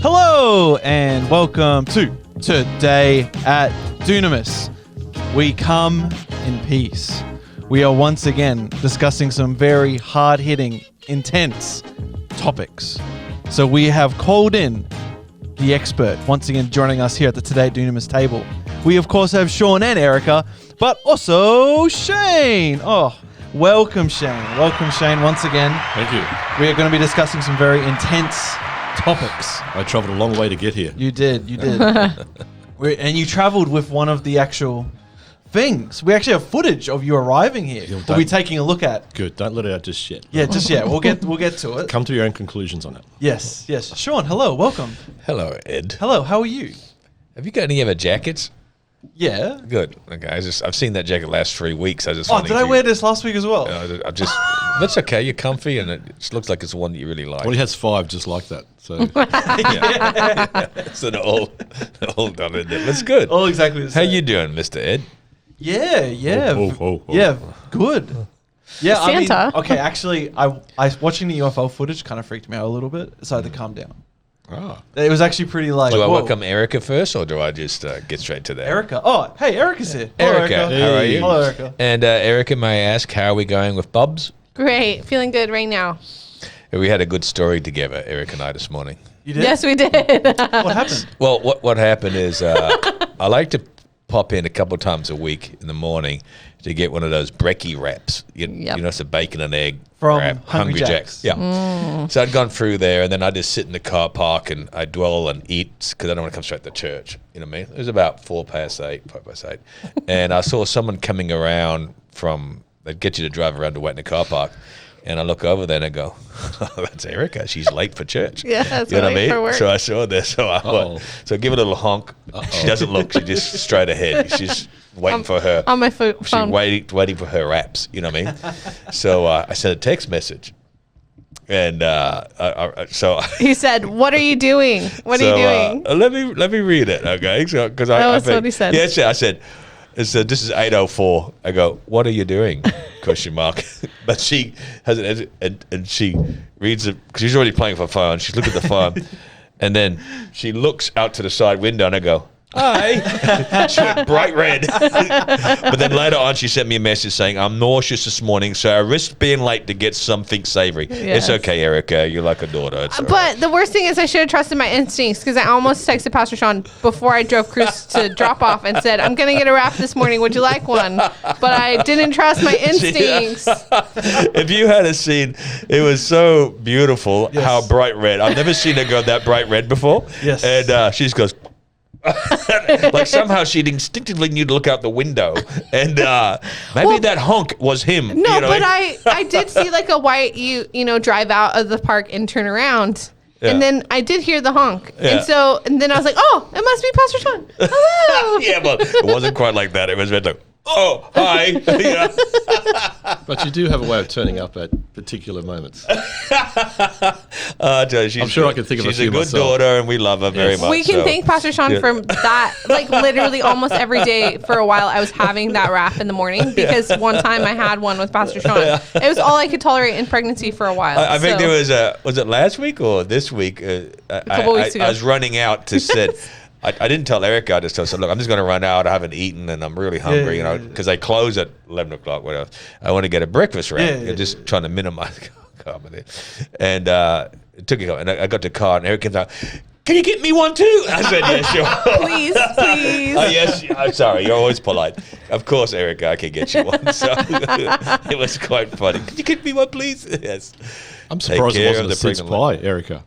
Hello and welcome to Today at Dunamis. We come in peace. We are once again discussing some very hard-hitting, intense topics. So we have called in the expert once again joining us here at the Today at Dunamis table. We of course have Sean and Erica, but also Shane. Oh, welcome Shane. Welcome Shane once again. Thank you. We are going to be discussing some very intense topics. I travelled a long way to get here. You did. And you travelled with one of the actual things. We actually have footage of you arriving here. We'll be taking a look at. Good. Don't let it out just yet. Yeah, just yet. We'll get to it. Come to your own conclusions on it. Yes. Sean, hello, welcome. Hello, Ed. Hello, how are you? Have you got any other jackets? Yeah. Good. Okay. I've seen that jacket last 3 weeks. Did I wear this last week as well? That's okay. You're comfy, and it just looks like it's the one that you really like. Well, he has 5 just like that. So It's an all done in there. That's good. All exactly the How same. you doing, Mr. Ed? Yeah. Oh. Yeah, good. Yeah, Santa. Okay, actually, I watching the UFO footage kind of freaked me out a little bit, so I had to calm down. Ah. It was actually pretty like, Do I whoa. welcome Erica first, or do I just get straight to that? Erica. Oh, hey, Erica's here. Hello, Erica, how are you? Hello, Erica. And Erica, may I ask, how are we going with Bubs? Great. Feeling good right now. We had a good story together, Eric and I, this morning. You did? Yes, we did. What happened? Well, what happened is I like to pop in a couple of times a week in the morning to get one of those brekkie wraps. You know, it's a bacon and egg From wrap. Hungry Jack's. Yeah. So I'd gone through there, and then I just sit in the car park and I dwell and eat because I don't want to come straight to church. You know what I mean? It was about 5 past 8. And I saw someone coming around they'd get you to drive around to wait in the car park. And I look over there and I go, oh, that's Erica. She's late for church. Yeah, that's you know what I late mean? for work. So I saw this. So I give it a little honk. She doesn't look. She's just straight ahead. She's waiting for her. On my phone. She's waiting for her wraps. You know what I mean? So I sent a text message. And so He said, "What are you doing? What are you doing?" Let me read it, okay? So because That's what he said. Yeah, I said. This is 8:04. I go, what are you doing? ? But she has it, and she reads it because she's already playing for phone. She's looking at the phone, and then she looks out to the side window, and I go, hi. She went bright red. But then later on, she sent me a message saying, I'm nauseous this morning, so I risked being late to get something savory. Yes. It's okay, Erica. You're like a daughter. It's all But right. the worst thing is I should have trusted my instincts because I almost texted Pastor Sean before I drove Cruz to drop off and said, I'm going to get a wrap this morning. Would you like one? But I didn't trust my instincts. If you had seen, it was so beautiful how bright red. I've never seen her go that bright red before. Yes. And she just goes, like somehow she'd instinctively knew to look out the window, and maybe that honk was him. No, you know but what I mean? I did see like a white you drive out of the park and turn around. Yeah. And then I did hear the honk. Yeah. And then I was like, oh, it must be Pastor Sean. Hello. Yeah, but it wasn't quite like that. It was meant to, oh, hi. Yeah. But you do have a way of turning up at particular moments. I tell you, I'm sure I can think of a she's few a good myself. daughter, and we love her very much. We can so. thank Pastor Sean for that. Like literally almost every day for a while, I was having that wrap in the morning because one time I had one with Pastor Sean. It was all I could tolerate in pregnancy for a while. I think there was it last week or this week? A couple weeks ago. I was running out to sit. I didn't tell Erica. I just told her, look, I'm just going to run out. I haven't eaten, and I'm really hungry, because they close at 11 o'clock. Whatever. I want to get a breakfast wrap. Just trying to minimize carbon. And it took a couple. And I got the car, and Erica comes out, can you get me one too? I said, yeah, sure. Please. Oh, yes. I'm sorry. You're always polite. Of course, Erica, I can get you one. So it was quite funny. Could you get me one, please? Yes. I'm surprised Take it care wasn't of a the since pregnant pie, Erica.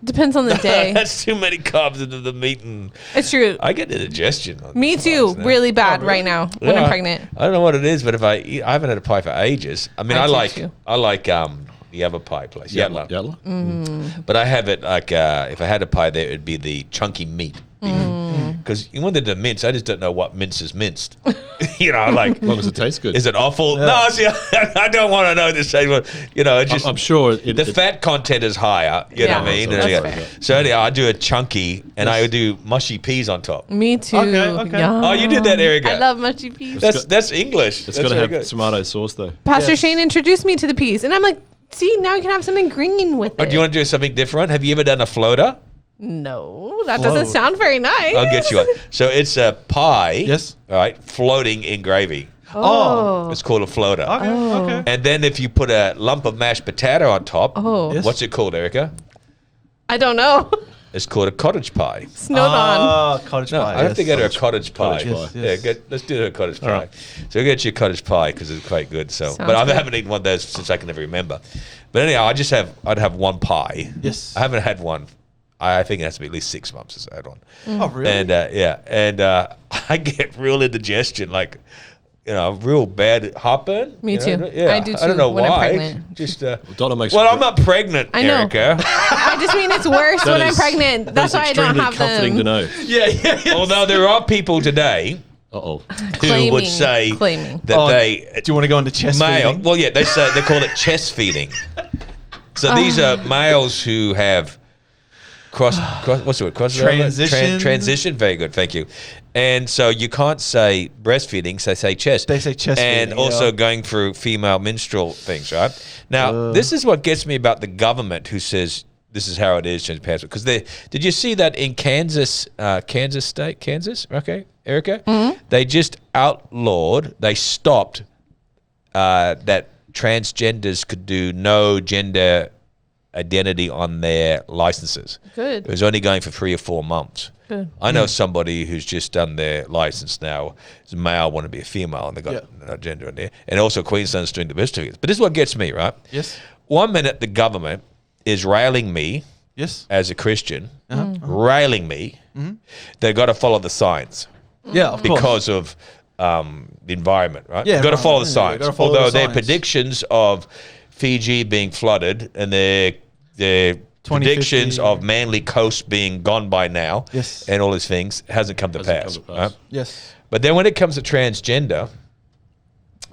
Depends on the day. That's too many carbs into the meat, and It's true. I get indigestion. Me too. Really bad right now when I'm pregnant. I don't know what it is, but if I haven't had a pie for ages. I mean, I I do like too. the other pie place, Yatla. Yatla? But I have it like if I had a pie there, it'd be the chunky meat. Because you wanted the mince, I just don't know what mince is minced. Like As long as it tastes good. is it awful? Yeah. No, see, I don't want to know the same one. It's just I'm sure the fat content is higher. You know what I mean? That's And fair. so anyhow, I do a chunky, and I do mushy peas on top. Me too. Okay. Yum. Oh, you did that, Erica. I love mushy peas. That's English. It's That's got to very have good. tomato sauce, though. Pastor Shane introduced me to the peas, and I'm like, see, now we can have something green with Oh, it. do you want to do something different? Have you ever done a floater? No, that doesn't Whoa. sound very nice. I'll get you one. So it's a pie, Yes. all right, floating in gravy. Oh. It's called a floater. Okay. Okay. And then if you put a lump of mashed potato on top, Yes. what's it called, Erica? I don't know. It's called a cottage pie. Snowed on. Cottage No, pie. I have to yes. go to a cottage pie. Cottage Yes, pie. yes. Yeah, let's do a cottage pie. right. So we'll get you a cottage pie because it's quite good. So, Sounds but I good. haven't eaten one of those since I can ever remember. But anyhow, I'd have one pie. Yes. I haven't had one. I think it has to be at least 6 months since I had one. Oh, really? And I get real indigestion, like real bad heartburn. Me you know? too. Yeah, I do I don't too know when I'm why. pregnant. Just Donna makes well, I'm not pregnant, I know. Erica. I just mean it's worse when I'm pregnant. That's why I don't have comforting to them. know. yeah. Although there are people today Uh-oh. who would say Claiming. that they Do you want to go into chest male. feeding? Well, yeah, they call it chest feeding. So these are males who have cross what's the word? Transition. Transition. Very good, thank you. And so you can't say breastfeeding, so they say chest. They say chest and feeding, also yeah. going through female menstrual things, right? Now, this is what gets me about the government who says this is how it is, change password. Because did you see that in Kansas, okay, Erica? They just they stopped that transgenders could do no gender identity on their licenses. Good. It was only going for 3 or 4 months. Good. I know somebody who's just done their license now. It's a male, want to be a female, and they got no gender in there. And also Queensland's doing the birth certificates. But this is what gets me, right? Yes. 1 minute the government is railing me Yes. as a Christian, railing me. They've got to follow the science Yeah, of course. because of the environment, right? Yeah, You've got to follow the yeah, science. you've gotta follow Although the their science. predictions of Fiji being flooded and their predictions 2050. of Manly Coast being gone by now, Yes. and all these things hasn't come to Hasn't pass. come to pass. Right? Yes. But then when it comes to transgender,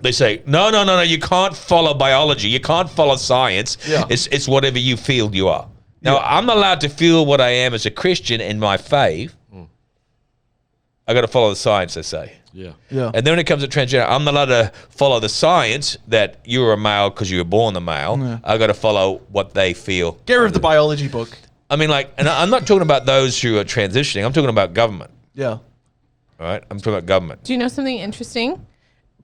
they say, no, you can't follow biology. You can't follow science. Yeah. It's whatever you feel you are. Now, I'm allowed to feel what I am as a Christian in my faith. I got to follow the science, they say. Yeah. Yeah. And then when it comes to transgender, I'm not allowed to follow the science that you were a male because you were born a male. Yeah. I got to follow what they feel. Get rid of the biology book. I mean, and I'm not talking about those who are transitioning. I'm talking about government. Yeah. All right? I'm talking about government. Do you know something interesting?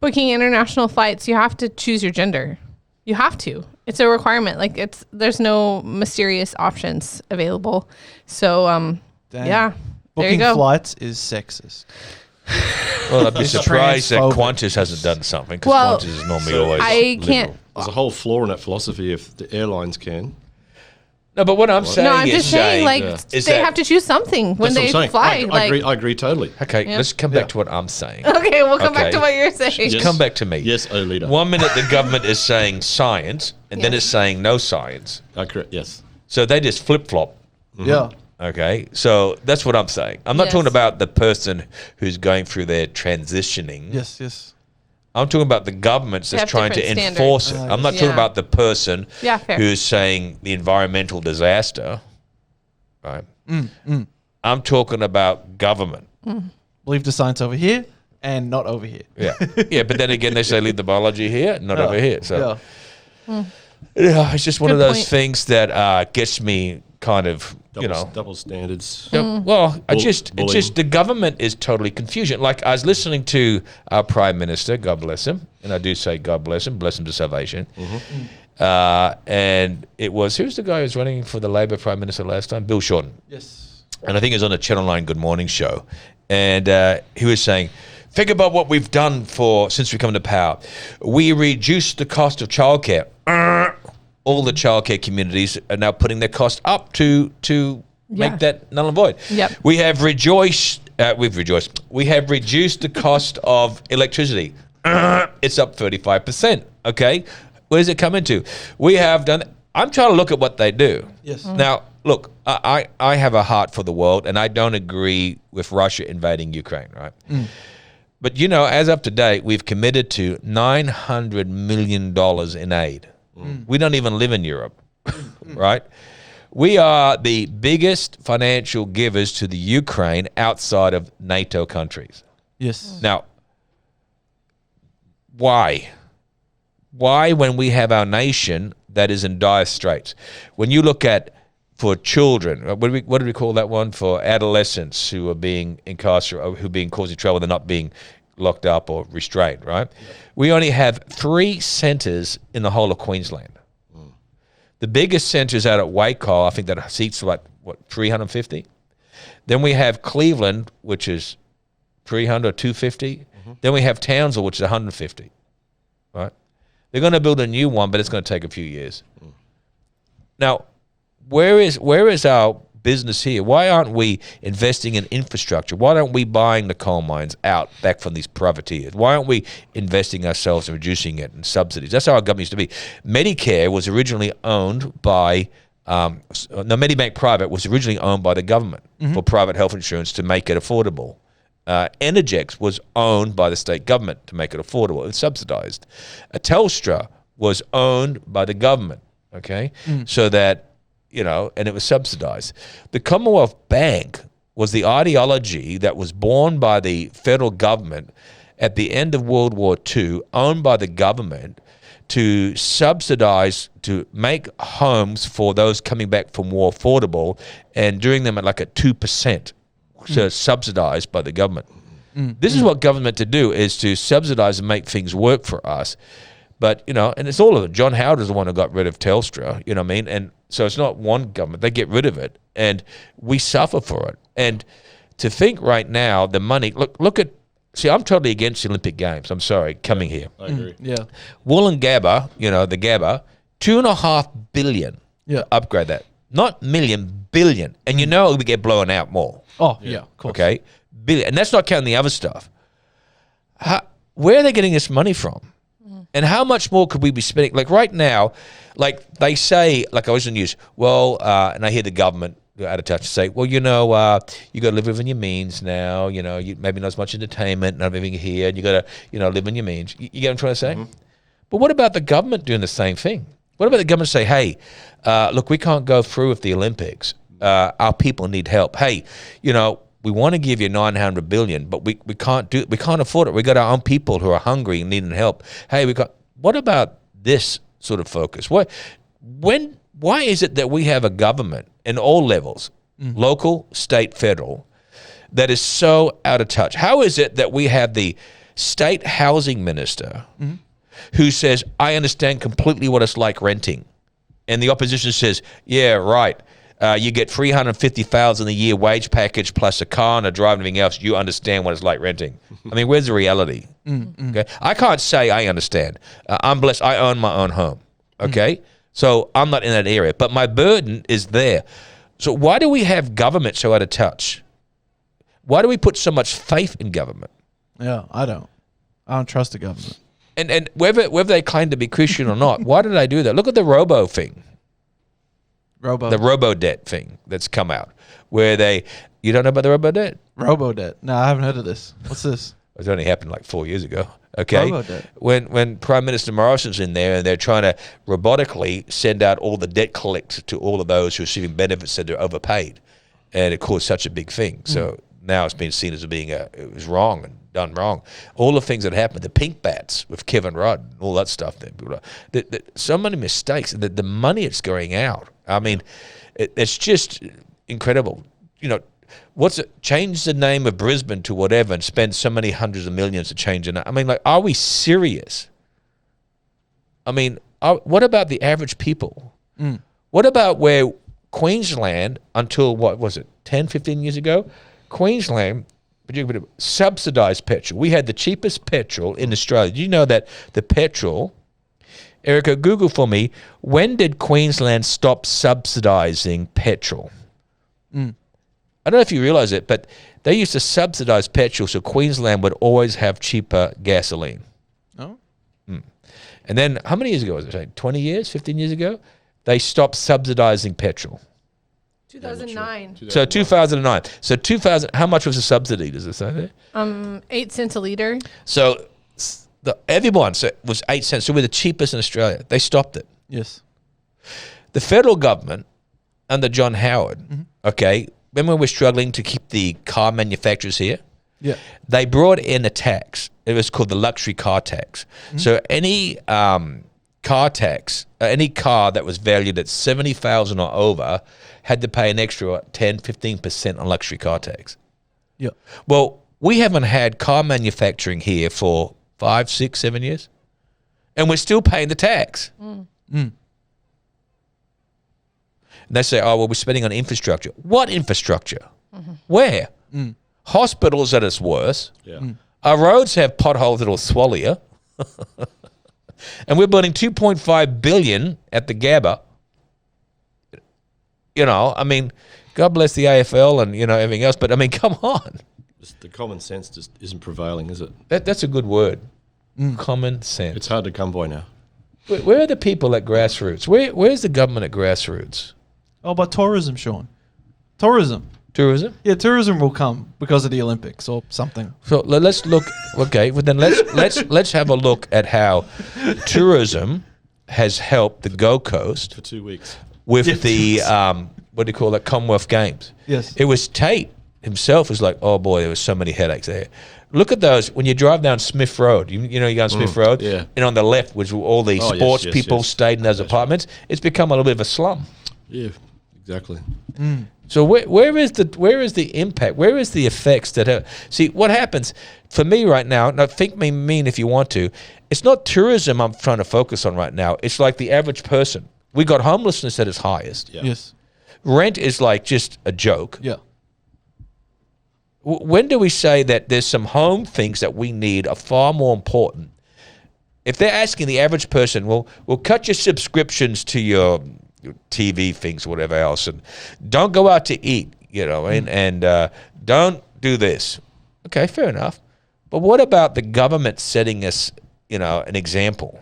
Booking international flights, you have to choose your gender. You have to. It's a requirement. Like there's no mysterious options available. So Damn. yeah. There you Booking go. flights is sexist. Well, I'd be It's surprised that transphobic. Qantas hasn't done something because Well, Qantas is normally So always I can't. liberal. There's a whole flaw in that philosophy if the airlines can. No, but what I'm saying No, I'm is, just saying, like, is they that- have to choose something when That's what they I'm saying. fly. I agree totally. Okay, Yeah. let's come back to what I'm saying. Okay, we'll come back Okay. to what you're saying. Yes. Come back to me. Yes, oh leader. 1 minute the government is saying science, and then Yeah. it's saying no science. Correct. Yes. So they just flip flop. Yeah. Okay, so that's what I'm saying. I'm not Yes. talking about the person who's going through their transitioning. Yes. Yes. I'm talking about the governments They that's have trying to different enforce it. standards. I'm not talking Yeah. about the person Yeah, fair. who's saying the environmental disaster. Right. I'm talking about government. Leave the science over here and not over here. Yeah, yeah. But then again, they say leave the biology here, not over here. So Yeah. yeah, it's just one of Good those point. things that gets me kind of, Double standards. Yeah, well, it's Bullying. just the government is totally confusion. Like I was listening to our Prime Minister, God bless him, and I do say God bless him to salvation. And it was, who's the guy who was running for the Labor Prime Minister last time? Bill Shorten. Yes. And I think it was on the Channel 9 Good Morning show. And he was saying, think about what we've done since we come to power. We reduced the cost of childcare. All the childcare communities are now putting their cost up to Yeah. make that null and void. Yep. We have rejoiced. We have reduced the cost of electricity. It's up 35%. Okay, where does it come into? We have done. I'm trying to look at what they do. Yes. Now, look, I have a heart for the world, and I don't agree with Russia invading Ukraine, right? But as of today, we've committed to $900 million in aid. We don't even live in Europe, right? We are the biggest financial givers to the Ukraine outside of NATO countries. Yes. Now, why? Why, when we have our nation that is in dire straits? When you look at for children. What do we call that one? For adolescents who are being incarcerated, who are being causing trouble, they're not being locked up or restrained, right? Yep. We only have 3 centres in the whole of Queensland. The biggest centre is out at Waco. I think that seats like, 350? Then we have Cleveland, which is 300 or 250. Mm-hmm. Then we have Townsville, which is 150, right? They're going to build a new one, but it's going to take a few years. Now, where is our business here? Why aren't we investing in infrastructure? Why aren't we buying the coal mines back from these privateers? Why aren't we investing ourselves and reducing it in subsidies? That's how our government used to be. Medicare was originally owned by Medibank Private was originally owned by the government for private health insurance to make it affordable. Energex was owned by the state government to make it affordable. It was subsidized. Telstra was owned by the government, okay, so that, and it was subsidized. The Commonwealth Bank was the ideology that was born by the federal government at the end of World War II, owned by the government to subsidize, to make homes for those coming back from war affordable and doing them at like a 2%, so subsidized by the government. This is what government to do, is to subsidize and make things work for us. But, and it's all of it. John Howard is the one who got rid of Telstra, you know what I mean? And so it's not one government. They get rid of it, and we suffer for it. And to think right now, the money, look at, see, I'm totally against the Olympic Games. I'm sorry, coming here. I agree. Yeah. Wollongabba, the Gabba, $2.5 billion to upgrade that. Not million, billion. And we get blown out more. Oh, yeah, of course. Okay? Billion. And that's not counting the other stuff. Where are they getting this money from? And how much more could we be spending? Like right now, like they say, like I was in the news, and I hear the government out of touch say, you got to live within your means now. You maybe not as much entertainment, not everything here, and you got to, live in your means. You get what I'm trying to say? Mm-hmm. But what about the government doing the same thing? What about the government say, hey, look, we can't go through with the Olympics. Our people need help. Hey, we want to give you $900 billion, but we can't afford it. We got our own people who are hungry and needing help. Hey, what about this sort of focus? Why is it that we have a government in all levels, local, state, federal, that is so out of touch? How is it that we have the state housing minister who says, I understand completely what it's like renting, and the opposition says, yeah, right. You get $350,000 a year wage package plus a car and a drive and everything else. You understand what it's like renting. I mean, where's the reality? Okay, I can't say I understand. I'm blessed. I own my own home. Okay, so I'm not in that area, but my burden is there. So why do we have government so out of touch? Why do we put so much faith in government? Yeah, I don't trust the government. And whether they claim to be Christian or not, why did they do that? Look at the robo thing. The robo-debt thing that's come out, where you don't know about the robo-debt? Robo-debt. No, I haven't heard of this. What's this? It only happened like 4 years ago. Okay. Robo-debt. When Prime Minister Morrison's in there and they're trying to robotically send out all the debt collects to all of those who are receiving benefits that they're overpaid, and it caused such a big thing. So now it's been seen as being it was wrong and done wrong. All the things that happened, the pink bats with Kevin Rudd, all that stuff. So many mistakes. The money that's going out. I mean, it's just incredible. Change the name of Brisbane to whatever and spend so many hundreds of millions to change it. I mean, are we serious? I mean, what about the average people? What about where Queensland, until 10, 15 years ago, Queensland subsidized petrol. We had the cheapest petrol in Australia. Did you know that the petrol, Erica, Google for me, when did Queensland stop subsidizing petrol? I don't know if you realize it, but they used to subsidize petrol so Queensland would always have cheaper gasoline. Oh. And then how many years ago was it? 20 years, 15 years ago? They stopped subsidizing petrol. 2009. So 2009. So 2000. How much was the subsidy? Does it say there? 8 cents a liter. So everyone was 8 cents. So we're the cheapest in Australia. They stopped it. Yes. The federal government under John Howard. Okay. Remember when we're struggling to keep the car manufacturers here? Yeah. They brought in a tax. It was called the luxury car tax. So any car tax, any car that was valued at 70,000 or over had to pay an extra 10, 15% on luxury car tax. Yeah. Well, we haven't had car manufacturing here for 5, 6, 7 years, and we're still paying the tax. And they say, oh, well, we're spending on infrastructure. What infrastructure? Where? Hospitals at its worst. Yeah. Our roads have potholes that'll swallow you. And we're building $2.5 billion at the Gabba. You know, I mean, God bless the AFL and, you know, everything else. But, I mean, come on. Just the common sense just isn't prevailing, is it? That's a good word. Common sense. It's hard to come by now. Where are the people at grassroots? Where's the government at grassroots? Oh, but tourism, Sean. Tourism. Tourism? Yeah, tourism will come because of the Olympics or something. So let's look. Okay, well then let's have a look at how tourism has helped the Gold Coast For 2 weeks. with the what do you call it, Commonwealth Games. Yes. It was TaD himself was like, oh boy, there was so many headaches there. Look at those when you drive down Smith Road. You know you go on Smith Road, yeah. and on the left was all these Oh, yes, sports yes, people yes. stayed in those apartments. It's become a little bit of a slum. Yeah, exactly. So where is the impact? Where is the effects that have? See, what happens for me right now, now think me mean if you want to, it's not tourism I'm trying to focus on right now. It's like the average person. We got homelessness at its highest. Yeah. Yes. Rent is like just a joke. Yeah. When do we say that there's some home things that we need are far more important? If they're asking the average person, well, we'll cut your subscriptions to your TV things, whatever else, and don't go out to eat, you know, and don't do this. Okay, fair enough. But what about the government setting us, you know, an example?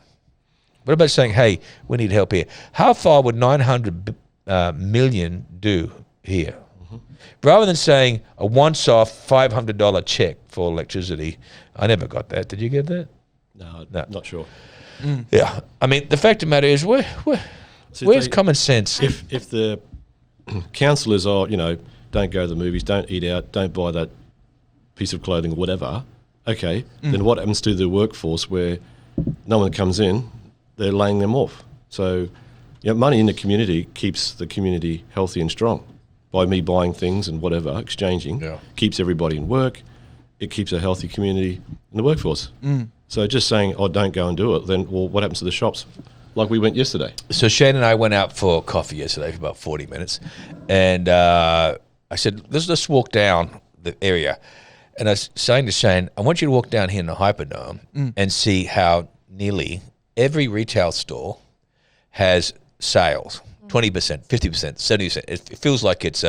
What about saying, hey, we need help here? How far would 900 million do here? Rather than saying a once-off $500 check for electricity. I never got that. Did you get that? No, No. not sure. Yeah. I mean, the fact of the matter is, See, where's they- common sense? If the counsellors are, you know, don't go to the movies, don't eat out, don't buy that piece of clothing or whatever, okay, then what happens to the workforce where no one comes in, they're laying them off. So, you know, money in the community keeps the community healthy and strong. By me buying things and whatever, exchanging, keeps everybody in work, it keeps a healthy community in the workforce. So just saying, oh, don't go and do it, then, well, what happens to the shops? Like we went yesterday. So Shane and I went out for coffee yesterday for about 40 minutes. And I said, let's just walk down the area. And I was saying to Shane, I want you to walk down here in the Hyperdome and see how nearly every retail store has sales. 20%, 50%, 70%. It feels like it's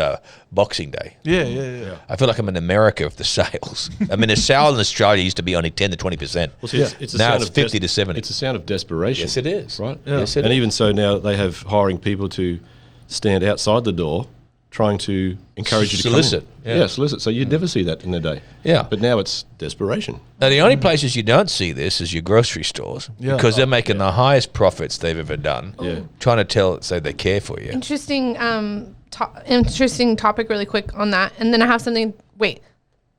Boxing Day. Yeah. I feel like I'm in America with the sales. I mean, the sale in Australia used to be only 10 to 20%. Well, see, it's a Now sound it's of 50 to 70. It's a sound of desperation. Yes, it is. Right? Yeah. Yes, it And is. even so now they have hiring people to stand outside the door trying to encourage you to Solicit, come yeah. in. Yeah, solicit. So you'd never see that in the day. Yeah. But now it's desperation. Now, the only places you don't see this is your grocery stores because they're making the highest profits they've ever done. Yeah. Trying to say they care for you. Interesting, interesting topic really quick on that. And then I have something, wait,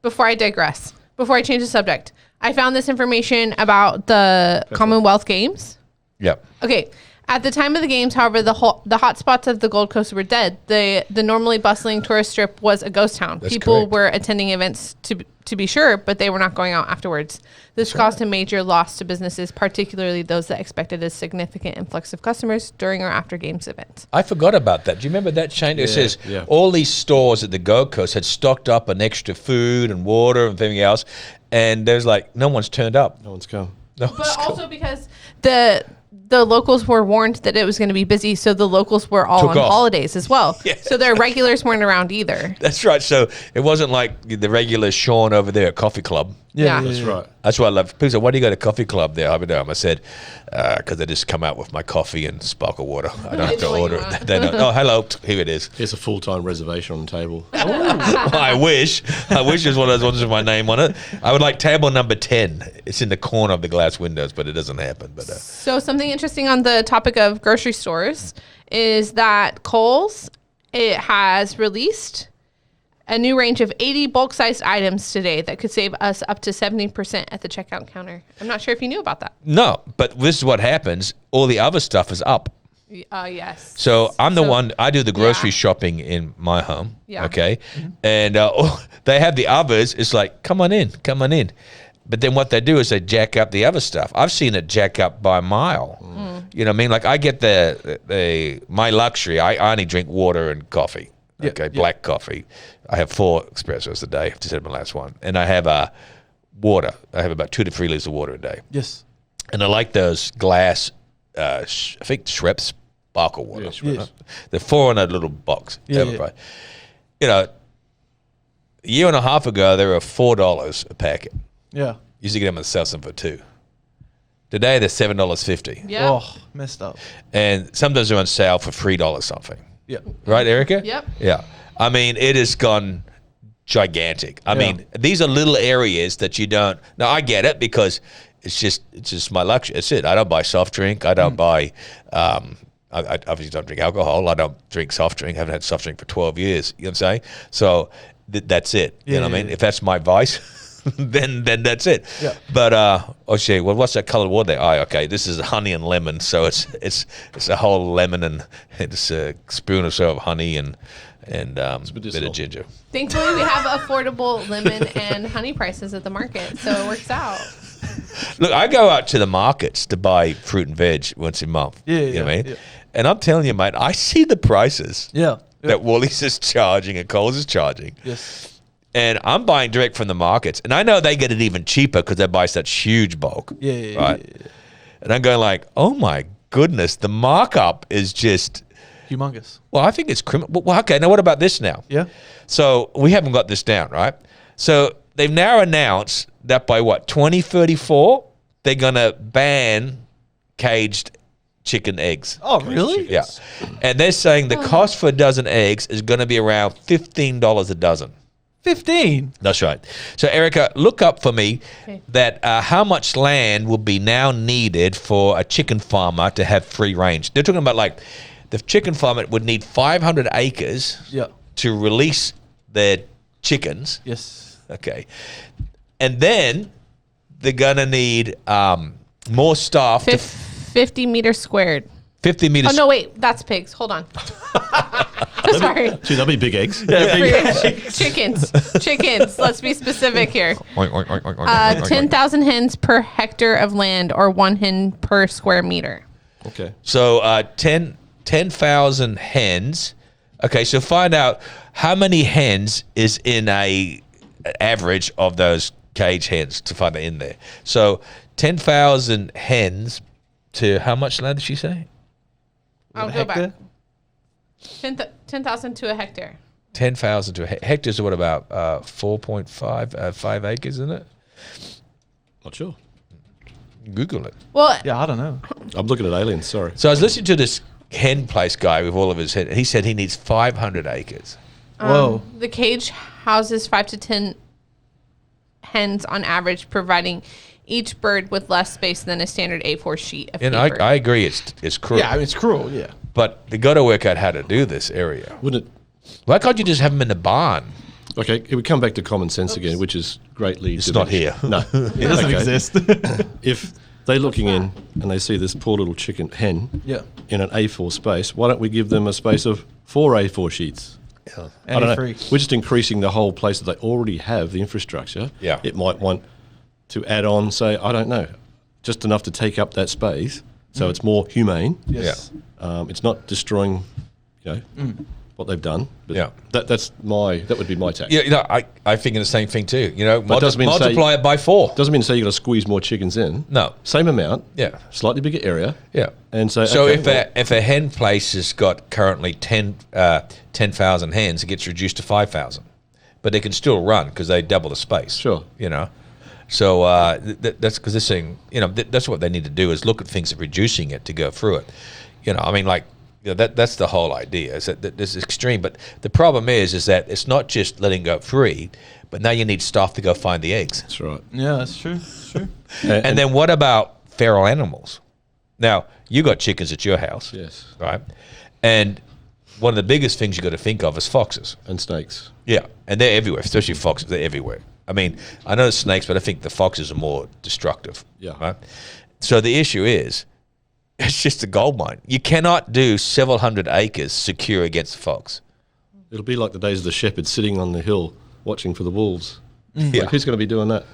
before I digress, before I change the subject, I found this information about the Commonwealth Games. Yep. Okay. At the time of the games, however, the hot spots of the Gold Coast were dead. The normally bustling tourist strip was a ghost town. That's People correct. were attending events to be sure, but they were not going out afterwards. This caused a major loss to businesses, particularly those that expected a significant influx of customers during or after games events. I forgot about that. Do you remember that, Shane? It says yeah. all these stores at the Gold Coast had stocked up on extra food and water and everything else, and there's like no one's turned up. No one's come. No But one's come. also because the locals were warned that it was going to be busy, so the locals were all Took on off. holidays as well. Yeah. So their regulars weren't around either. That's right. So it wasn't like the regular Sean over there at Coffee Club. Yeah. That's right. That's why I love. People say, "Why do you go to Coffee Club there?" I said, "Because I just come out with my coffee and sparkle water. I don't have to know what order you it." want. They don't. Oh, hello. Here it is. Here's a full-time reservation on the table. I wish. I wish there's one of those ones with my name on it. I would like table number 10. It's in the corner of the glass windows, but it doesn't happen. But So something interesting on the topic of grocery stores is that Kohl's, it has released a new range of 80 bulk-sized items today that could save us up to 70% at the checkout counter. I'm not sure if you knew about that. No, but this is what happens. All the other stuff is up. Yes. So I'm the one, I do the grocery shopping in my home. Yeah. Okay. And they have the others. It's like, come on in. But then what they do is they jack up the other stuff. I've seen it jack up by a mile. You know what I mean? Like I get my luxury. I only drink water and coffee. Okay. Black coffee. I have 4 espressos a day. I've just had my last one. And I have water. I have about 2 to 3 liters of water a day. Yes. And I like those glass, I think Schweppes sparkle water. Yes. They're 4 in a little box. Yeah. You know, a year and a half ago, they were $4 a packet. Yeah. Used to get them and sell them for $2. Today, they're $7.50. Yeah. Oh, messed up. And sometimes they're on sale for $3 something. Yeah. Right, Erica? Yep. Yeah. I mean, it has gone gigantic. I mean, these are little areas that you don't. Now, I get it because it's just my luxury. That's it. I don't buy soft drink. I don't buy. I obviously don't drink alcohol. I don't drink soft drink. I haven't had soft drink for 12 years. You know what I'm saying? So that's it. You know what I mean? If that's my vice, then that's it. Yeah. But well, what's that colored water there? Oh, okay. This is honey and lemon. So it's a whole lemon and it's a spoon or so of honey and a bit of ginger. Thankfully, we have affordable lemon and honey prices at the market, so it works out. Look, I go out to the markets to buy fruit and veg once a month. Yeah, you know what I mean? yeah. And I'm telling you, mate, I see the prices Yeah. that Woolies is charging and Coles is charging. Yes. And I'm buying direct from the markets. And I know they get it even cheaper because they buy such huge bulk. Yeah. Right? Yeah. And I'm going like, oh my goodness, the markup is just... Humongous. Well, I think it's criminal. Well, okay, now what about this now? Yeah. So we haven't got this down, right? So they've now announced that by 2034, they're going to ban caged chicken eggs. Oh, really? Yeah. And they're saying the cost for a dozen eggs is going to be around $15 a dozen. 15. That's right. So, Erica, look up for me that how much land will be now needed for a chicken farmer to have free range. They're talking about like the chicken farmer would need 500 acres to release their chickens. Yes. Okay. And then they're going to need more staff. 50 meters squared. 50 meters. Oh, no, wait. That's pigs. Hold on. Sorry. Gee, that'll be big eggs. Chickens. Let's be specific here. 10,000 hens per hectare of land or 1 hen per square meter. Okay. So 10,000 hens. Okay, so find out how many hens is in a average of those cage hens to find it in there. So 10,000 hens to how much land did she say? I'll go back. 10,000 to a hectare. 10,000 to a hectares. What about 5 acres, isn't it? Not sure. Google it. Well, Yeah, I don't know. I'm looking at aliens. Sorry. So I was listening to this hen place guy with all of his hen. He said he needs 500 acres. Whoa. the cage houses 5 to 10 hens on average, providing each bird with less space than a standard A4 sheet of And paper. I agree, it's cruel. Yeah, I mean, it's cruel. Yeah. But they got to work out how to do this area. Wouldn't it? Why can't you just have them in the barn? Okay, we come back to common sense again, which is greatly. It's not here. No, It doesn't exist. If they're looking in and they see this poor little chicken hen Yeah. in an A4 space, why don't we give them a space of 4 A4 sheets? I And don't know. free. We're just increasing the whole place that they already have, the infrastructure. Yeah. It might want to add on, say, I don't know, just enough to take up that space so it's more humane. Yes. It's not destroying, what they've done. But Yeah. that would be my take. Yeah, I think of the same thing too. But doesn't mean multiply it by 4. Doesn't mean to say you're going to squeeze more chickens in. No. Same amount. Yeah. Slightly bigger area. Yeah. And so, So okay, if a hen place has got currently 10,000 hens, it gets reduced to 5,000, but they can still run because they double the space. Sure. So that's because they're saying that's what they need to do is look at things and reducing it to go through it. That's the whole idea. Is that this is extreme, but the problem is that it's not just letting go free, but now you need staff to go find the eggs. That's right. Yeah, that's true. That's true. And then what about feral animals? Now, you got chickens at your house. Yes. Right? And one of the biggest things you got to think of is foxes. And snakes. Yeah, and they're everywhere, especially foxes. They're everywhere. I mean, I know the snakes, but I think the foxes are more destructive. Yeah. Right? So the issue is, it's just a gold mine. You cannot do several hundred acres secure against a fox. It'll be like the days of the shepherd sitting on the hill watching for the wolves. Yeah. Like, who's going to be doing that?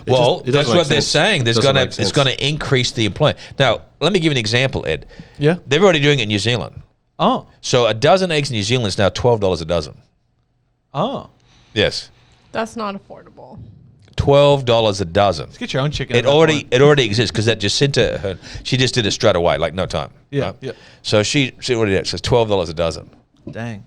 Well, it doesn't that's make what they're sense. saying. Doesn't make It's sense. going to increase the employment. Now, let me give you an example, Ed. Yeah. They're already doing it in New Zealand. Oh. So a dozen eggs in New Zealand is now $12 a dozen. Oh. Yes, That's not affordable. $12 a dozen. Get your own chicken. It at that already point. exists because that Jacinta, she just did it straight away, like no time. Yeah. right? Yeah. So she already did it. So it's $12 a dozen. Dang.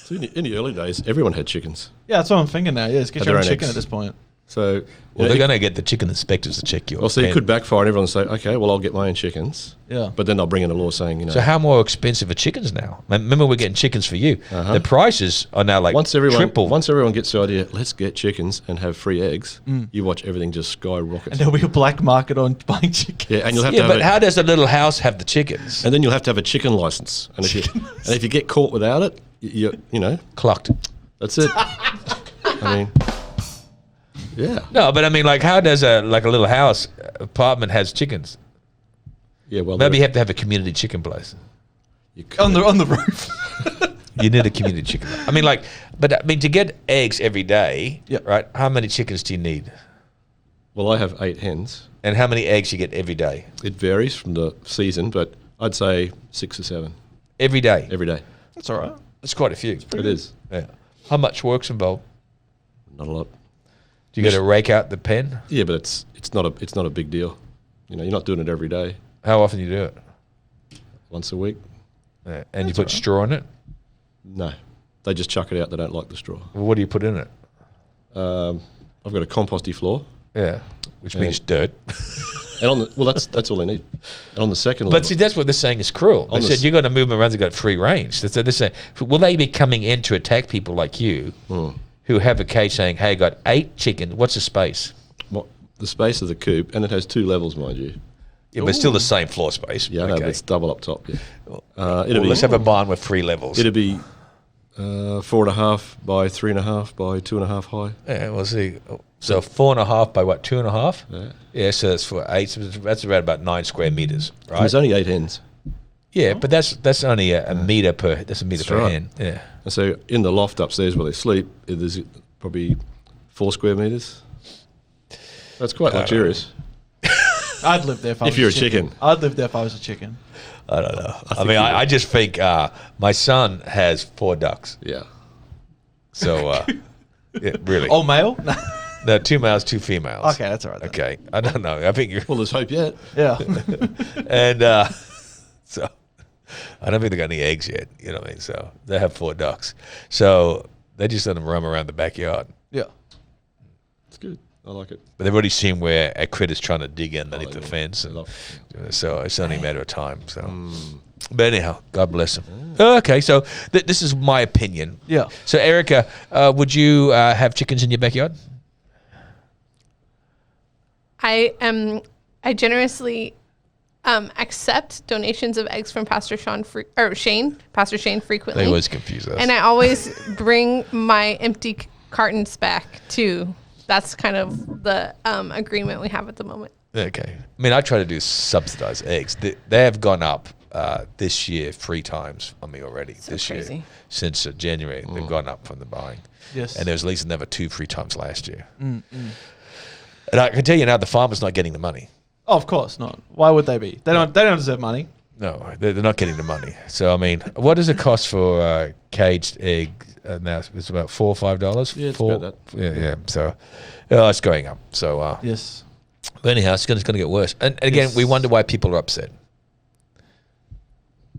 So in the early days, everyone had chickens. Yeah, that's what I'm thinking now. Yeah, just get Had your own their own chicken eggs. at this point. So Well, they're going to get the chicken inspectors to check your. well, so it pen. could backfire and everyone say, okay, well, I'll get my own chickens. Yeah. But then they'll bring in a law saying, So how more expensive are chickens now? Remember, we're getting chickens for you. Uh-huh. The prices are now like once everyone gets the idea, let's get chickens and have free eggs, you watch everything just skyrocket. And there'll be a black market on buying chicken. Yeah, and you'll have Yeah, to but have how does a little house have the chickens? and then you'll have to have a chicken license. And if you get caught without it, you know, Clucked. that's it. I mean, yeah. No, but I mean, like, how does a little house apartment has chickens? Yeah, well, Maybe you have to have a community chicken place. you could. On the roof. You need a community chicken. I mean, to get eggs every day, Yep. right? How many chickens do you need? Well, I have 8 hens. And how many eggs you get every day? It varies from the season, but I'd say 6 or 7 Every day. every day. That's all right. It's quite a few. It is. Yeah. How much work's involved? Not a lot. Do you got to rake out the pen? Yeah, but it's not a big deal. You know, you're not doing it every day. How often do you do it? Once a week. Yeah. And you put straw in it? No, they just chuck it out. They don't like the straw. Well, what do you put in it? I've got a composty floor, Yeah. Which Yeah. means dirt. and that's all they need. And on the second But level, see, that's what they're saying is cruel. They On the said s- you're going to move them around. They've got free range. So they're saying, will they be coming in to attack people like you who have a cage saying, hey, I got 8 chickens. What's the space? the space of the coop, and it has 2 levels, mind you. Yeah, but still the same floor space. Yeah, I know, but it's double up top. Yeah. Well, It'll be let's have a barn with 3 levels. it'll be 4.5 by 3.5 by 2.5 high. Yeah, we'll see. So 4.5 by what? 2.5? Yeah. Yeah, so that's for 8. So that's around about 9 square meters, And right? there's only 8 hens. Yeah, but that's only a meter per. That's a meter That's per right. hen. Yeah. And so in the loft upstairs where they sleep, there's probably 4 square meters. That's quite luxurious. I'd live there if I was If you're a chicken. I'd live there if I was a chicken. I don't know. I mean, I just think my son has 4 ducks. Yeah. So, yeah, really. Oh, male? No, 2 males, 2 females. Okay, that's all right then. Okay. I don't know. I think you're. Well, there's hope yet. Yeah. And so I don't think they got any eggs yet. You know what I mean? So they have 4 ducks. So they just let them roam around the backyard. Yeah. It's good. I like it. But they've already seen where a critter's trying to dig in underneath they the will. fence. And Love- so it's only a matter of time. So, But anyhow, God bless him. Okay, so this is my opinion. Yeah. So, Erica, would you have chickens in your backyard? I generously accept donations of eggs from Pastor Pastor Shane frequently. They always confuse us. And I always bring my empty cartons back too. That's kind of the agreement we have at the moment. Okay. I mean, I try to do subsidized eggs. They have gone up this year 3 times on me already. So this crazy. year. Since January, they've gone up from the buying. Yes. And there was at least another 2-3 times last year. And I can tell you now, the farmer's not getting the money. Oh, of course not. Why would they be? They don't deserve money. No, they're not getting the money. So, I mean, what does it cost for caged eggs now? It's about $4 or $5? Yeah, it's about that. Yeah. So, it's going up. So, Yes. but anyhow, it's going to get worse. And again, Yes. we wonder why people are upset.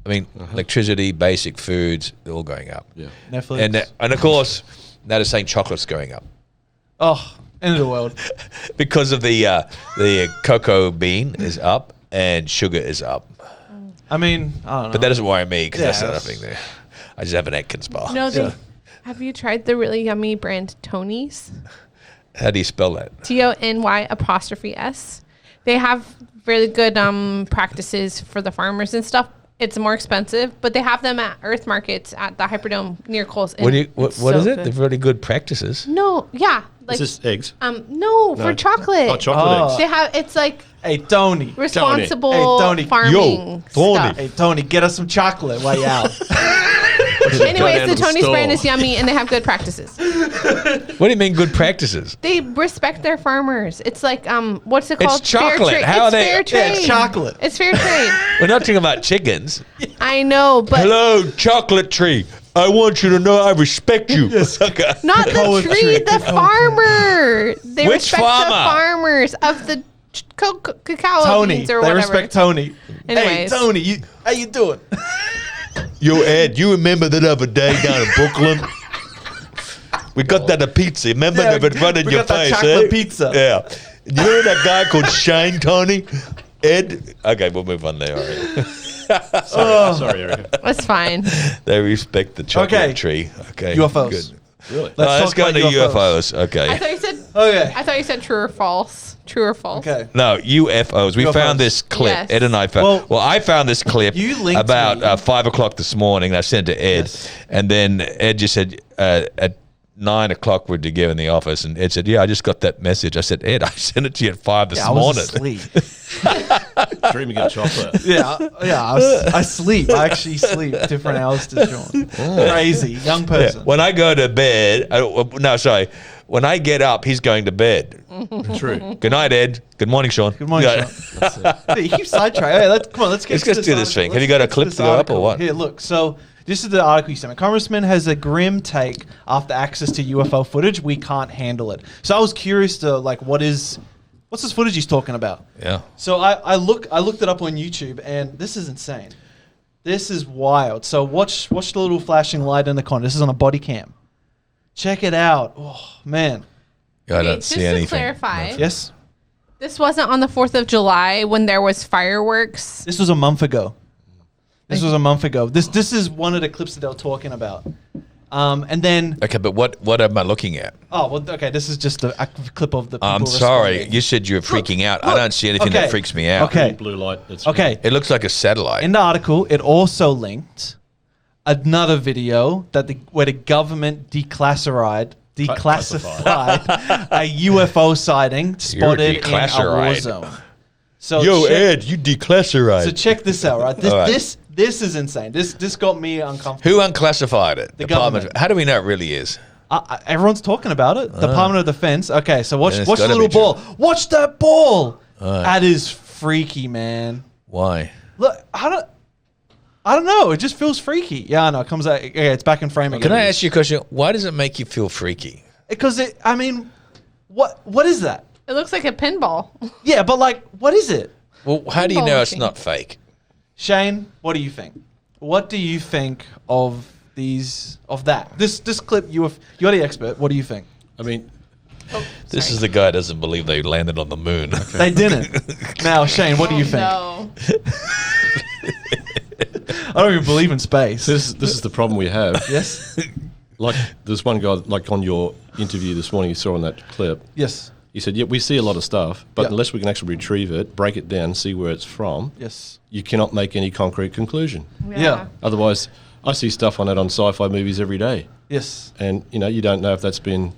I mean, electricity, basic foods, they're all going up. Yeah. Netflix. And of course, now they're saying chocolate's going up Oh, end of the world. because of the cocoa bean is up and sugar is up. I mean, I don't know. But that doesn't worry me because Yeah, that's not a that's- thing there. I just have an Atkins bar. No, Yeah. have you tried the really yummy brand Tony's? How do you spell that? TONY''S. They have really good practices for the farmers and stuff. It's more expensive, but they have them at Earth Markets at the Hyperdome near Kohl's. What It's is so it? good. They're really good practices. No, yeah. Like, Is this eggs? no, for chocolate. Oh, chocolate eggs. They have, it's like Hey, Tony. responsible Hey, Tony. farming Tony. stuff. Hey, Tony, get us some chocolate while you're out. Anyways, down the to the Tony's store. brand is yummy and they have good practices. What do you mean good practices? They respect their farmers. It's like what's it called? chocolate. Fair trade. How are It's they- fair Yeah, trade. it's chocolate. It's fair trade. We're not talking about chickens. I know, but Hello, chocolate tree. I want you to know I respect you. Okay. not the Poetry. tree, the farmer. They Which respect farmer? the farmers of the cacao Tony. beans or They whatever. respect Tony. Hey, Anyways. Tony, how you doing? Yo, Ed, you remember that other day down in Brooklyn? We got that a pizza. Remember Yeah, that in front of we your got that face, chocolate eh? pizza. Yeah. You know that guy called Shane, Tony? Ed? Okay, we'll move on there. All right. Sorry, Erica. That's fine. They respect the chocolate Okay. tree. Okay. UFOs. Good. Really? Let's talk go about to UFOs. Okay. I thought you said. Okay. I thought you said true or false. True or false. Okay. No, UFOs. We UFOs. found this clip. Yes. Ed and I found. Well, I found this clip You linked about me. 5 o'clock this morning. I sent it to Ed, Yes. and then Ed just said at 9 o'clock we're together in the office, and Ed said, "Yeah, I just got that message." I said, "Ed, I sent it to you at 5 this Yeah, I morning." was asleep. Dreaming of chocolate. I sleep. I actually sleep different hours to Sean. Crazy. Young Yeah. person. When I go to bed, when I get up, he's going to bed. True. Good night, Ed. Good morning, Sean. Good morning, Yeah. Sean. Hey, you keep sidetracking. Hey, let's get Let's to just do this thing. article. Have you got a Let's clip get to go up or article. what? Here, look. So this is the article you sent me. Congressman has a grim take after access to UFO footage. We can't handle it. So I was curious to what's this footage he's talking about? Yeah. So I looked it up on YouTube, and this is insane. This is wild. So watch the little flashing light in the corner. This is on a body cam. Check it out. Oh man. I Okay, don't just see to anything. clarify, Yes. this wasn't on the 4th of July when there was fireworks. This was a month ago. This is one of the clips that they were talking about. And then Okay, but what am I looking at? this is just a clip of the people I'm sorry. responding. You said you were freaking out. I look, don't see anything okay, that freaks me out. okay. Blue light. It's Okay. It looks like a satellite. In the article, it also linked another video where the government declassified a UFO sighting spotted in a war declassified. zone. So Yo, check, Ed, you declassified. So check this out, right? This All right. this is insane. This got me uncomfortable. Who unclassified it? The Department. government. How do we know it really is? Everyone's talking about it. Department of Defense. Okay, so watch Then it's the gotta little be true. ball. Watch that ball. right. That is freaky, man. Why? Look, I don't know. It just feels freaky. Yeah, I know. It comes out. Yeah, it's back in frame again. Can I ask you a question? Why does it make you feel freaky? Because what is that? It looks like a pinball. Yeah, but what is it? Well, how do you Pinball know it's machine. not fake? Shane, what do you think? What do you think of that? This clip, you're the expert. What do you think? I mean, This is the guy who doesn't believe they landed on the moon. They didn't. Now, Shane, what do you think? No. I don't even believe in space. this is the problem we have. Yes? Like, there's one guy, like on your interview this morning, you saw in that clip. Yes. He said, "Yeah, we see a lot of stuff, but Yeah. unless we can actually retrieve it, break it down, see where it's from, Yes. you cannot make any concrete conclusion. Yeah. Otherwise, I see stuff on it on sci-fi movies every day, Yes. and you don't know if that's been,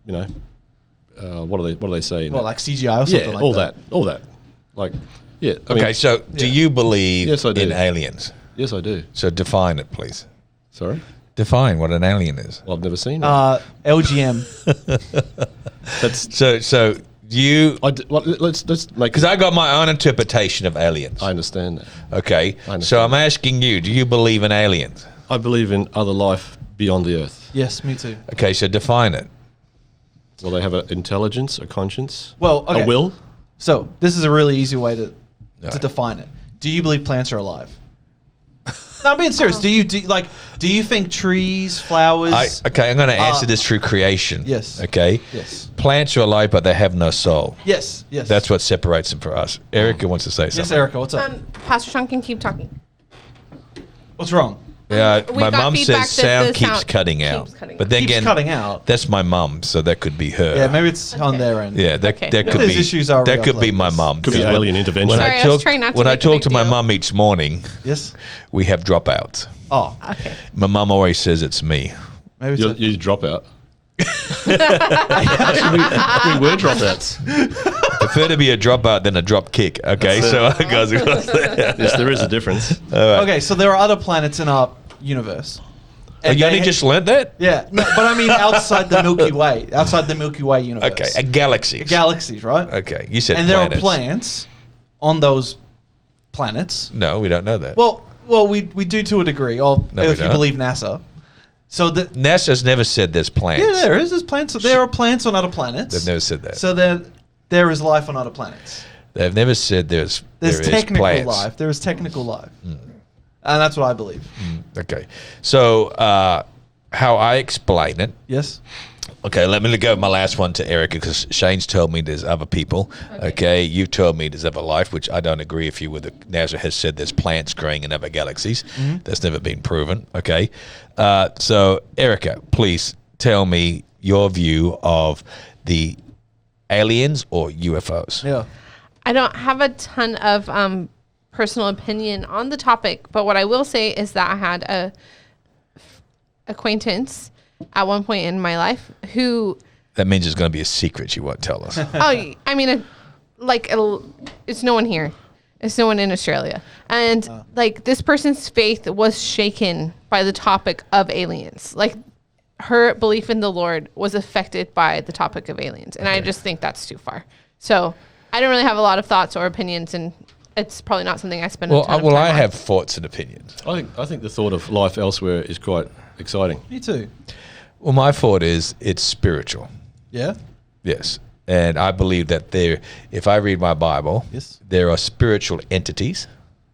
what do they say? Well, like CGI or something like all that. all that, like, yeah. I mean, Okay, so do you believe Yes, I do. in aliens? yes, I do. So define it, please. Sorry, Define what an alien is. well, I've never seen it. LGM. That's So you, let's make. because I got my own interpretation of aliens. I understand that. Okay, I understand. so I'm asking you: do you believe in aliens? I believe in other life beyond the earth. Yes, me too. Okay, so define it. Will they have an intelligence, a conscience, Well, okay. a will? So this is a really easy way to Alright. define it. Do you believe plants are alive? No, I'm being serious. Do you think trees, flowers? I'm going to answer this through creation. Yes. Okay. Yes. Plants are alive, but they have no soul. Yes. Yes. That's what separates them for us. Erica wants to say Yes, something. Erica. What's up? Pastor Sean can keep talking. What's wrong? Yeah, We my got mum feedback says that sound the keeps sound cutting keeps out. cutting But out. then Keeps again, cutting out. that's my mum, so that could be her. Yeah, maybe it's on their end. Yeah, that Okay. that If could there's be issues, I'll that could be re-upload my this. mum. Could be Because alien intervention. When Sorry, I I was talk trying not to when I make a talk big to my deal. mum each morning, Yes. we have dropouts. Oh, Okay. My mum always says it's me. maybe it's You drop out. Actually, we were dropouts. Prefer to be a dropout than a drop kick. Okay, so it goes across there. Yes, there is a difference. okay. So there are other planets in our universe. Oh, you only they- just learnt that? Yeah, no, but I mean outside the Milky Way, outside the Milky Way universe. Okay, a galaxy. Galaxies, right? Okay, you said And planets. there are plants on those planets. No, we don't know that. Well, we do to a degree, or No, we if you don't. believe NASA. So the NASA's never said there's plants. yeah, there is. There's plants. There are plants on other planets. They've never said that. So there is life on other planets. They've never said There's there is technical plants. life. There is technical life, and that's what I believe. Okay, so how I explain it. Yes. Okay, let me go with my last one to Erica because Shane's told me there's other people. Okay, you've told me there's other life, which I don't agree with you with. NASA has said there's plants growing in other galaxies. That's never been proven. Okay, so Erica, please tell me your view of the aliens or UFOs. Yeah. I don't have a ton of personal opinion on the topic, but what I will say is that I had a acquaintance at one point in my life who That means it's going to be a secret you won't tell us. oh, I mean, it's no one here. It's no one in Australia. And like this person's faith was shaken by the topic of aliens. Like her belief in the Lord was affected by the topic of aliens. And I just think that's too far. So I don't really have a lot of thoughts or opinions, and it's probably not something I spend a ton of time I on. have thoughts and opinions. I think the thought of life elsewhere is quite exciting. Me too. Well, my thought is it's spiritual. Yeah. Yes. And I believe that if I read my Bible, Yes. there are spiritual entities,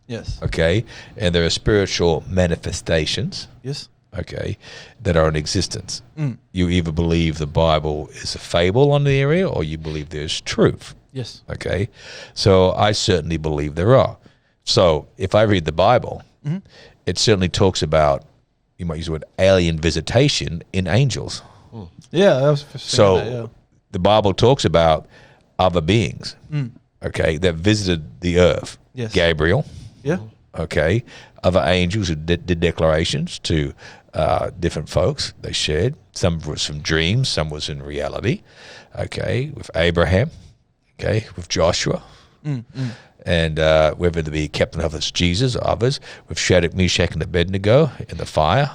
Yes. okay, and there are spiritual manifestations, Yes. okay, that are in existence. You either believe the Bible is a fable on the area or you believe there's truth, Yes. okay? So I certainly believe there are. So if I read the Bible, it certainly talks about, you might use the word alien visitation in angels. Yeah. That was for So that, yeah. the Bible talks about other beings, okay, that visited the earth. Yes. Gabriel, Yeah. okay, other angels who did declarations to different folks. They shared. Some was from dreams, some was in reality. Okay, with Abraham, okay, with Joshua, and whether it be Captain of us Jesus or others, with Shadrach, Meshach, and Abednego in the fire.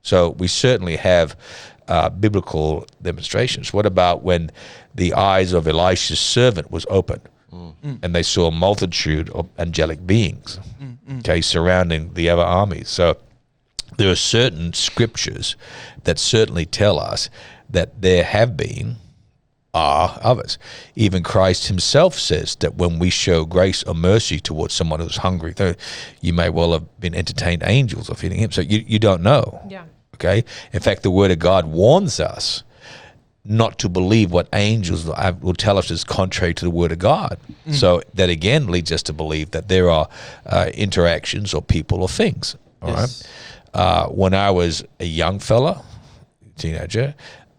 So we certainly have biblical demonstrations. What about when the eyes of Elisha's servant was opened and they saw a multitude of angelic beings, okay, surrounding the other armies? So there are certain scriptures that certainly tell us that there have been others. Even Christ himself says that when we show grace or mercy towards someone who's hungry, though you may well have been entertained angels or feeding him. So you don't know. Yeah. Okay. In fact, the Word of God warns us not to believe what angels will tell us is contrary to the Word of God. So that again leads us to believe that there are interactions or people or things. All right. When I was a young fella, teenager,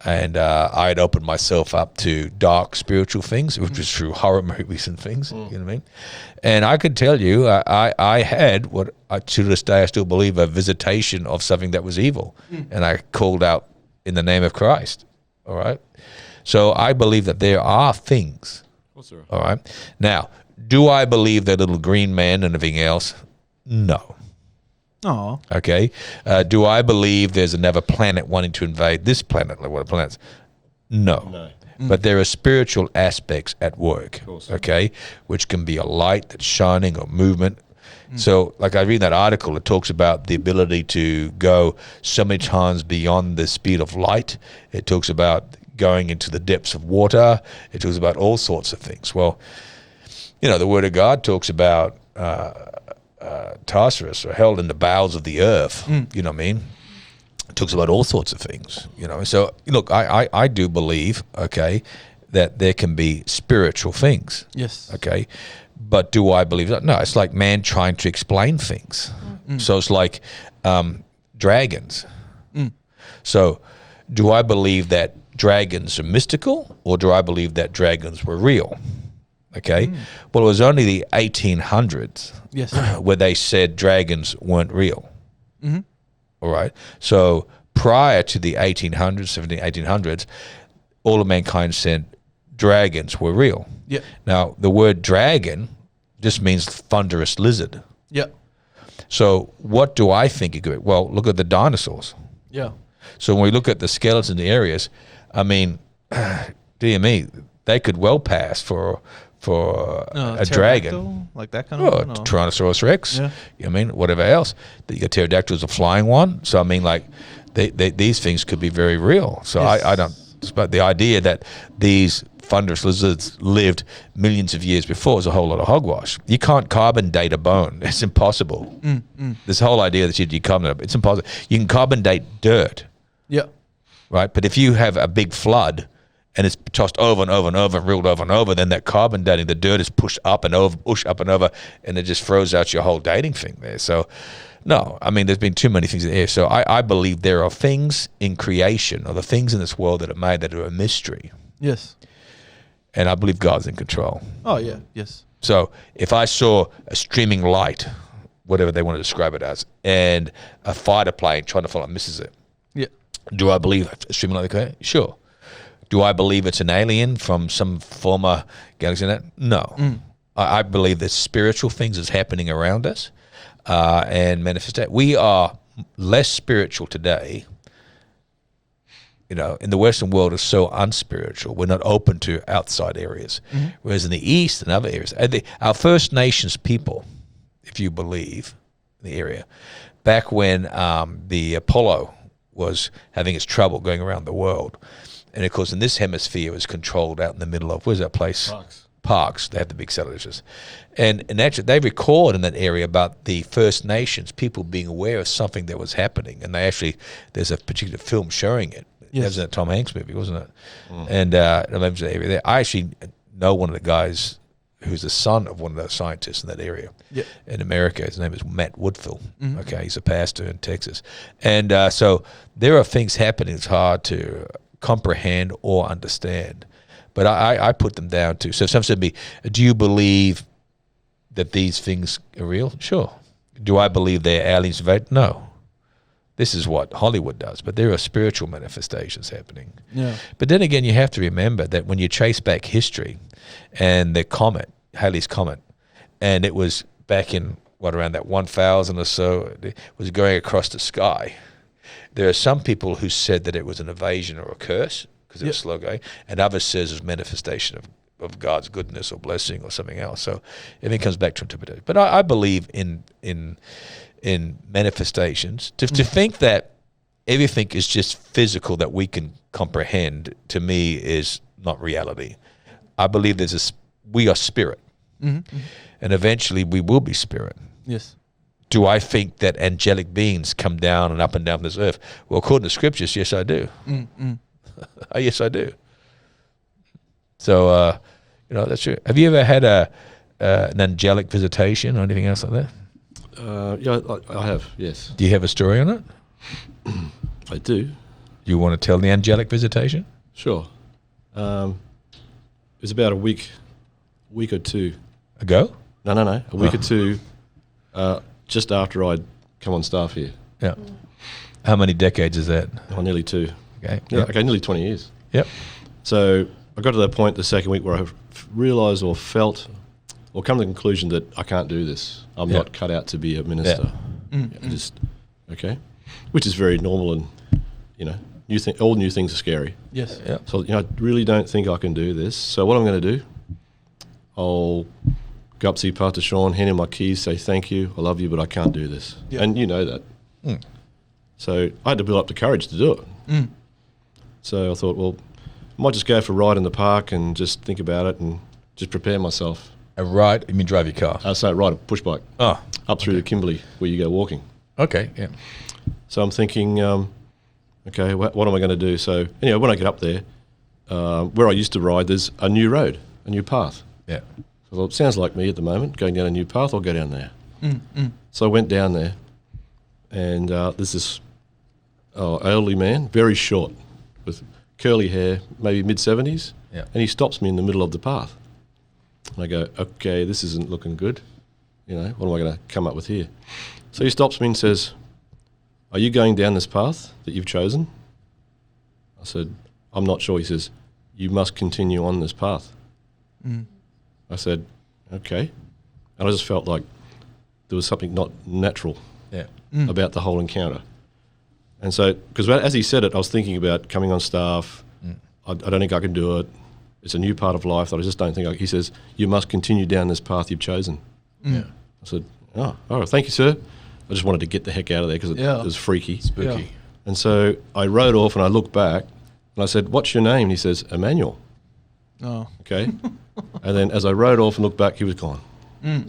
and I had opened myself up to dark spiritual things, which was through horror movies and things. You know what I mean? And I could tell you, I had what to this day I still believe a visitation of something that was evil, and I called out in the name of Christ. All right. So I believe that there are things. All right. Now, do I believe that little green man and everything else? No. Oh. Okay. Do I believe there's another planet wanting to invade this planet? Like what planets? No. But there are spiritual aspects at work, okay, which can be a light that's shining or movement. So, like I read that article, it talks about the ability to go so many times beyond the speed of light. It talks about going into the depths of water. It talks about all sorts of things. Well, you know, the Word of God talks about Tartarus, or held in the bowels of the earth. You know what I mean? It talks about all sorts of things, you know. So, look, I do believe, okay, that there can be spiritual things. Yes. Okay. But do I believe that? No, it's like man trying to explain things. So it's like dragons. So do I believe that dragons are mystical, or do I believe that dragons were real? Okay. Well, it was only the 1800s Yes. where they said dragons weren't real. All right. So prior to the 1800s, 1800s, all of mankind said dragons were real. Yeah. Now, the word dragon just means thunderous lizard. Yeah. So what do I think it could be? Well, look at the dinosaurs. Yeah. So when we look at the skeletons in the areas, I mean, dear me, they could well pass for a dragon. Pterodactyl, like that kind Oh, of one. Or? Tyrannosaurus Rex. Yeah. I mean, whatever else. You got pterodactyl is a flying one. So I mean, like, these things could be very real. So Yes. I don't. But the idea that these thunderous lizards lived millions of years before is a whole lot of hogwash. You can't carbon date a bone. It's impossible. This whole idea that you carbon date, it's impossible. You can carbon date dirt, Yeah. right? But if you have a big flood and it's tossed over and over and over and reeled over and over, then that carbon dating, the dirt is pushed up and over, and it just throws out your whole dating thing there. So, no, I mean, there's been too many things in the air. So I believe there are things in creation, or the things in this world that are made, that are a mystery. Yes. And I believe God's in control. Oh yeah. Yes. So if I saw a streaming light, whatever they want to describe it as, and a fighter plane trying to follow it misses it, Yeah. do I believe a streaming light? Okay, sure. Do I believe it's an alien from some former galaxy? No. I believe that spiritual things is happening around us, and manifestation. We are less spiritual today. You know, in the Western world is so unspiritual. We're not open to outside areas. Whereas in the East and other areas, our First Nations people, if you believe, in the area, back when the Apollo was having its trouble going around the world, and of course in this hemisphere it was controlled out in the middle of, where's that place? Parks. They have the big satellites. And actually they record in that area about the First Nations people being aware of something that was happening. And there's a particular film showing it. Yes. That was in a Tom Hanks movie, wasn't it? And I remember the area there. I actually know one of the guys who's the son of one of those scientists in that area in America. His name is Matt Woodfill. Okay, he's a pastor in Texas. And so there are things happening that's hard to comprehend or understand. But I put them down to, so if someone said to me, do you believe that these things are real? Sure. Do I believe they're aliens? No. This is what Hollywood does, but there are spiritual manifestations happening. Yeah. But then again, you have to remember that when you trace back history and the comet, Halley's Comet, and it was back in, around that 1000 or so, it was going across the sky. There are some people who said that it was an invasion or a curse because it was slow going, and others says it's manifestation of God's goodness or blessing or something else. So everything comes back to interpretation. But I believe in manifestations. To think that everything is just physical that we can comprehend, to me, is not reality. I believe we are spirit, and eventually we will be spirit. Yes. Do I think that angelic beings come down and up and down this earth? Well, according to scriptures, yes, I do. Yes, I do. So, that's true. Have you ever had an angelic visitation or anything else like that? Yeah, I have, yes. Do you have a story on it? I do. Do you want to tell the angelic visitation? Sure. It was about a week or two. Ago? No. A week or two just after I'd come on staff here. Yeah. How many decades is that? Oh, nearly 2. Okay. Yeah, okay, nearly 20 years. Yep. So I got to that point the second week where I realised or felt or come to the conclusion that I can't do this. I'm not cut out to be a minister. Okay. Which is very normal, and, all new things are scary. Yes. Yeah. So, I really don't think I can do this. So what I'm going to do, I'll go up to see Pastor Sean, hand him my keys, say thank you, I love you, but I can't do this. Yeah. And you know that. So I had to build up the courage to do it. So I thought, well, I might just go for a ride in the park and just think about it and just prepare myself. A ride? You mean drive your car? Ride a push bike. Oh. Up through to Kimberley where you go walking. Okay, yeah. So I'm thinking, okay, what am I going to do? So anyway, when I get up there, where I used to ride, there's a new road, a new path. Yeah. So I thought, it sounds like me at the moment, going down a new path, I'll go down there. So I went down there, and there's this elderly man, very short, with curly hair, maybe mid-70s, Yeah. and he stops me in the middle of the path. And I go, okay, this isn't looking good. You know, what am I going to come up with here? So he stops me and says, are you going down this path that you've chosen? I said, I'm not sure. He says, you must continue on this path. I said, okay. And I just felt like there was something not natural Yeah. about the whole encounter. And so, because as he said it, I was thinking about coming on staff. I don't think I can do it. It's a new part of life that I just don't think he says, you must continue down this path you've chosen. Yeah. I said, oh, all right, thank you, sir. I just wanted to get the heck out of there because it was freaky. Spooky. Yeah. And so I rode off and I looked back and I said, what's your name? And he says, Emmanuel. Oh. Okay. And then as I rode off and looked back, he was gone.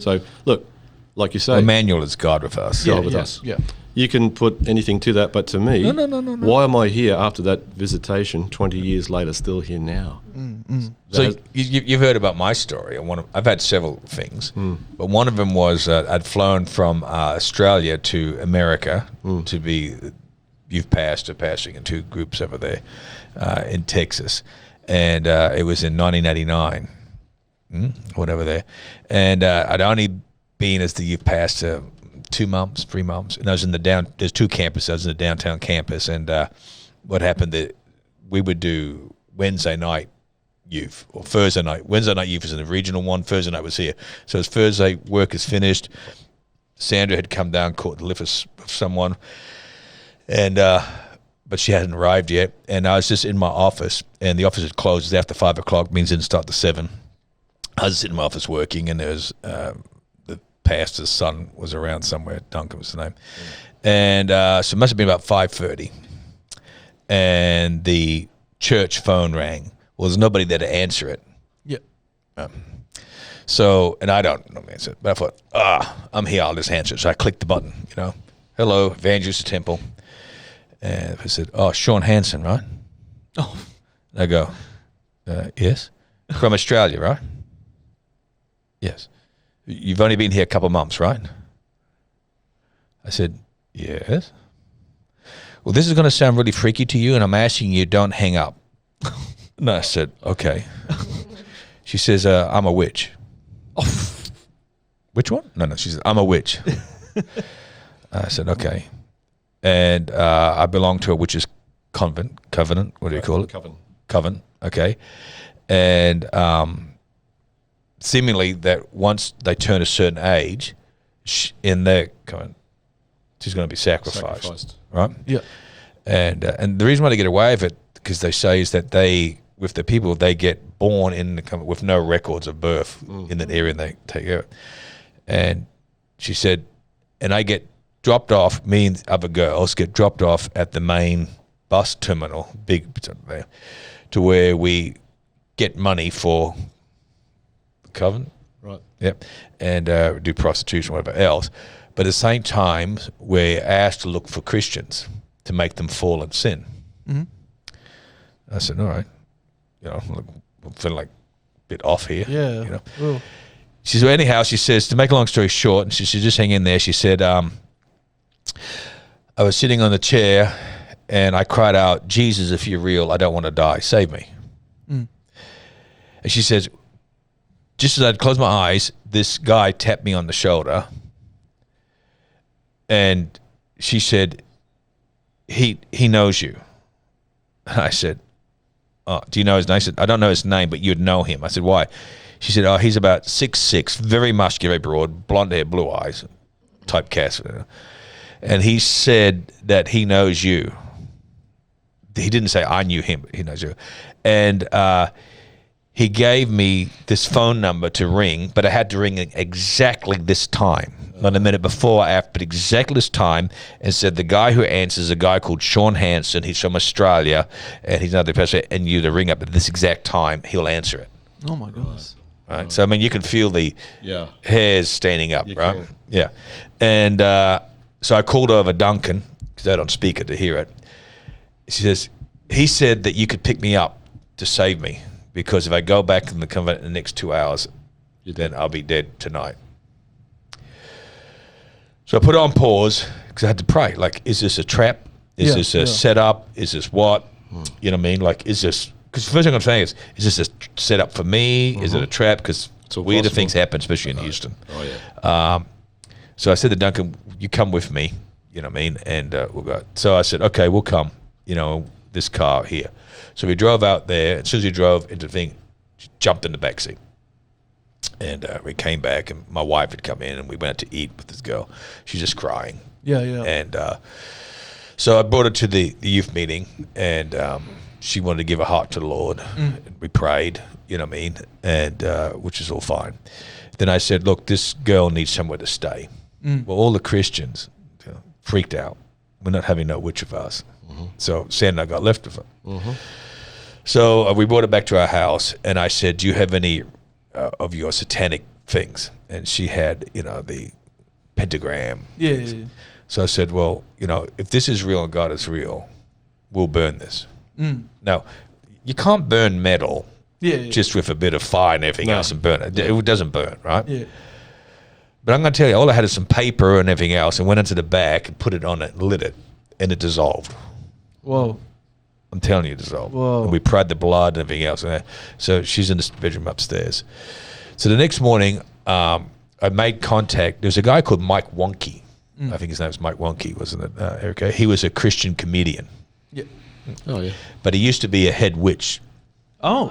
So look, like you say, Emmanuel is God with us. God with us. Yeah. You can put anything to that, but to me, No. why am I here after that visitation 20 years later, still here now? So you've heard about my story. And I've had several things, but one of them was I'd flown from Australia to America to be youth pastor passing in 2 groups over there in Texas, and it was in 1989, whatever there, and I'd only been as the youth pastor 2 months, 3 months, and I was in there's 2 campuses. I was in the downtown campus, and what happened that we would do Wednesday night youth or Thursday night. Wednesday night youth was in the regional one. Thursday night was here. So as Thursday work is finished, Sandra had come down, caught the lift with someone, and but she hadn't arrived yet. And I was just in my office, and the office had closed after 5 o'clock. Means it didn't start till 7. I was in my office working, and there was the pastor's son was around somewhere. Duncan was the name, and so it must have been about 5:30, and the church phone rang. Well, there's nobody there to answer it. Yeah. So, and I don't know answer it, but I thought, I'm here, I'll just answer it. So I clicked the button, hello, Evangelist Temple. And I said, Sean Hansen, right? Oh. And I go, yes. From Australia, right? Yes. You've only been here a couple of months, right? I said, yes. Well, this is going to sound really freaky to you, and I'm asking you, don't hang up. No, I said, okay. She says, I'm a witch. Oh. Which one? No, she said, I'm a witch. I said, okay. And I belong to a witch's covenant, what do you call it? Covenant, okay. And seemingly that once they turn a certain age, in their covenant, she's going to be sacrificed. Right? Yeah. And the reason why they get away with it, because they say, is that with the people, they get born with no records of birth in that area, and they take care of it. And she said, and I get dropped off, me and other girls get dropped off at the main bus terminal, big, to where we get money for the covenant. Right. Yep. And do prostitution, whatever else. But at the same time, we're asked to look for Christians to make them fall in sin. Mm-hmm. I said, all right. I'm feeling like a bit off here. Yeah. Well. She said, anyhow, she says, to make a long story short, and she said, just hang in there. She said, I was sitting on the chair and I cried out, Jesus, if you're real, I don't want to die. Save me. And she says, just as I'd closed my eyes, this guy tapped me on the shoulder. And she said, he knows you. And I said, oh, do you know his name? I said, I don't know his name, but you'd know him. I said, why? She said, he's about 6'6", very muscular, very broad, blonde hair, blue eyes, typecast. And he said that he knows you. He didn't say I knew him, but he knows you. And he gave me this phone number to ring, but I had to ring it exactly this time. Not a minute before or after, but exactly this time, and said the guy who answers is a guy called Sean Hansen. He's from Australia, and he's another person, and you to ring up at this exact time, he'll answer it. Oh my gosh. Right. So, I mean, you can feel the hairs standing up, right? can. Yeah. And so I called over Duncan, because I don't speak it to hear it. She says, he said that you could pick me up to save me, because if I go back in the convent in the next 2 hours, then I'll be dead tonight. So I put it on pause because I had to pray. Like, is this a trap? Is this a setup? Is this what? You know what I mean? Like, is this... Because the first thing I'm saying is this a setup for me? Is it a trap? Because weirder things happen, especially in Houston. Oh, yeah. So I said to Duncan, you come with me, you know what I mean? And we'll go. So I said, okay, we'll come, you know, this car here. So we drove out there. As soon as we drove into the thing, jumped in the backseat. And we came back, and my wife had come in, and we went out to eat with this girl. She's just crying. Yeah. And so I brought her to the youth meeting, and she wanted to give her heart to the Lord. And we prayed, you know what I mean, and which is all fine. Then I said, look, this girl needs somewhere to stay. Well, all the Christians freaked out. We're not having no witch of us. So Sam and I got left with her. So we brought her back to our house, and I said, do you have any of your satanic things? And she had, you know, the pentagram. Yeah. So I said, well, you know, if this is real and God is real, we'll burn this. Now, you can't burn metal just with a bit of fire and everything else and burn it. It doesn't burn, right? Yeah. But I'm going to tell you, all I had is some paper and everything else, and went into the back and put it on it and lit it, and it dissolved. Whoa. I'm telling you, it dissolved. Whoa. And we prayed the blood and everything else. So she's in the bedroom upstairs. So the next morning, I made contact. There's a guy called Mike Wonke. I think his name was Mike Wonke, wasn't it, Erica? He was a Christian comedian. Yeah. Oh, yeah. But he used to be a head witch. Oh.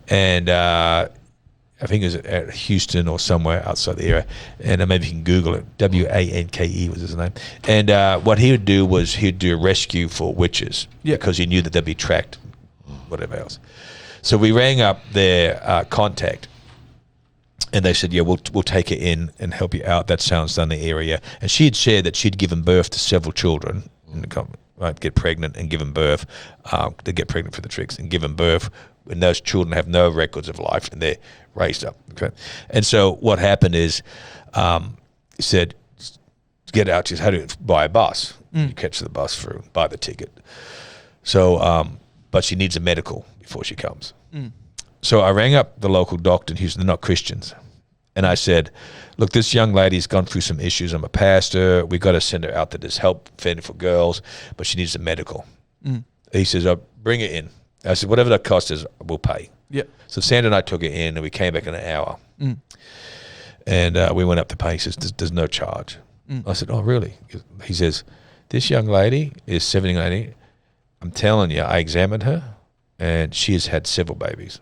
And I think it was at Houston or somewhere outside the area. And maybe you can Google it. Wanke was his name. And what he would do was he'd do a rescue for witches because he knew that they'd be tracked, whatever else. So we rang up their contact. And they said, yeah, we'll take her in and help you out. That sounds done in the area. And she had shared that she'd given birth to several children in the right, get pregnant and given birth. They get pregnant for the tricks and given birth. And those children have no records of life, and they're raised up. Okay, and so what happened is, he said, get out. She said, how do you buy a bus? You catch the bus through, buy the ticket. So, but she needs a medical before she comes. So I rang up the local doctor in Houston. They're not Christians. And I said, look, this young lady's gone through some issues. I'm a pastor. We've got to send her out to this help fed for girls, but she needs a medical. He says, bring her in. I said, whatever that cost is, we'll pay. Yep. So Sandra and I took her in, and we came back in an hour. And we went up to pay. He says, there's no charge. I said, oh, really? He says, this young lady is 70. I'm telling you, I examined her, and she has had several babies.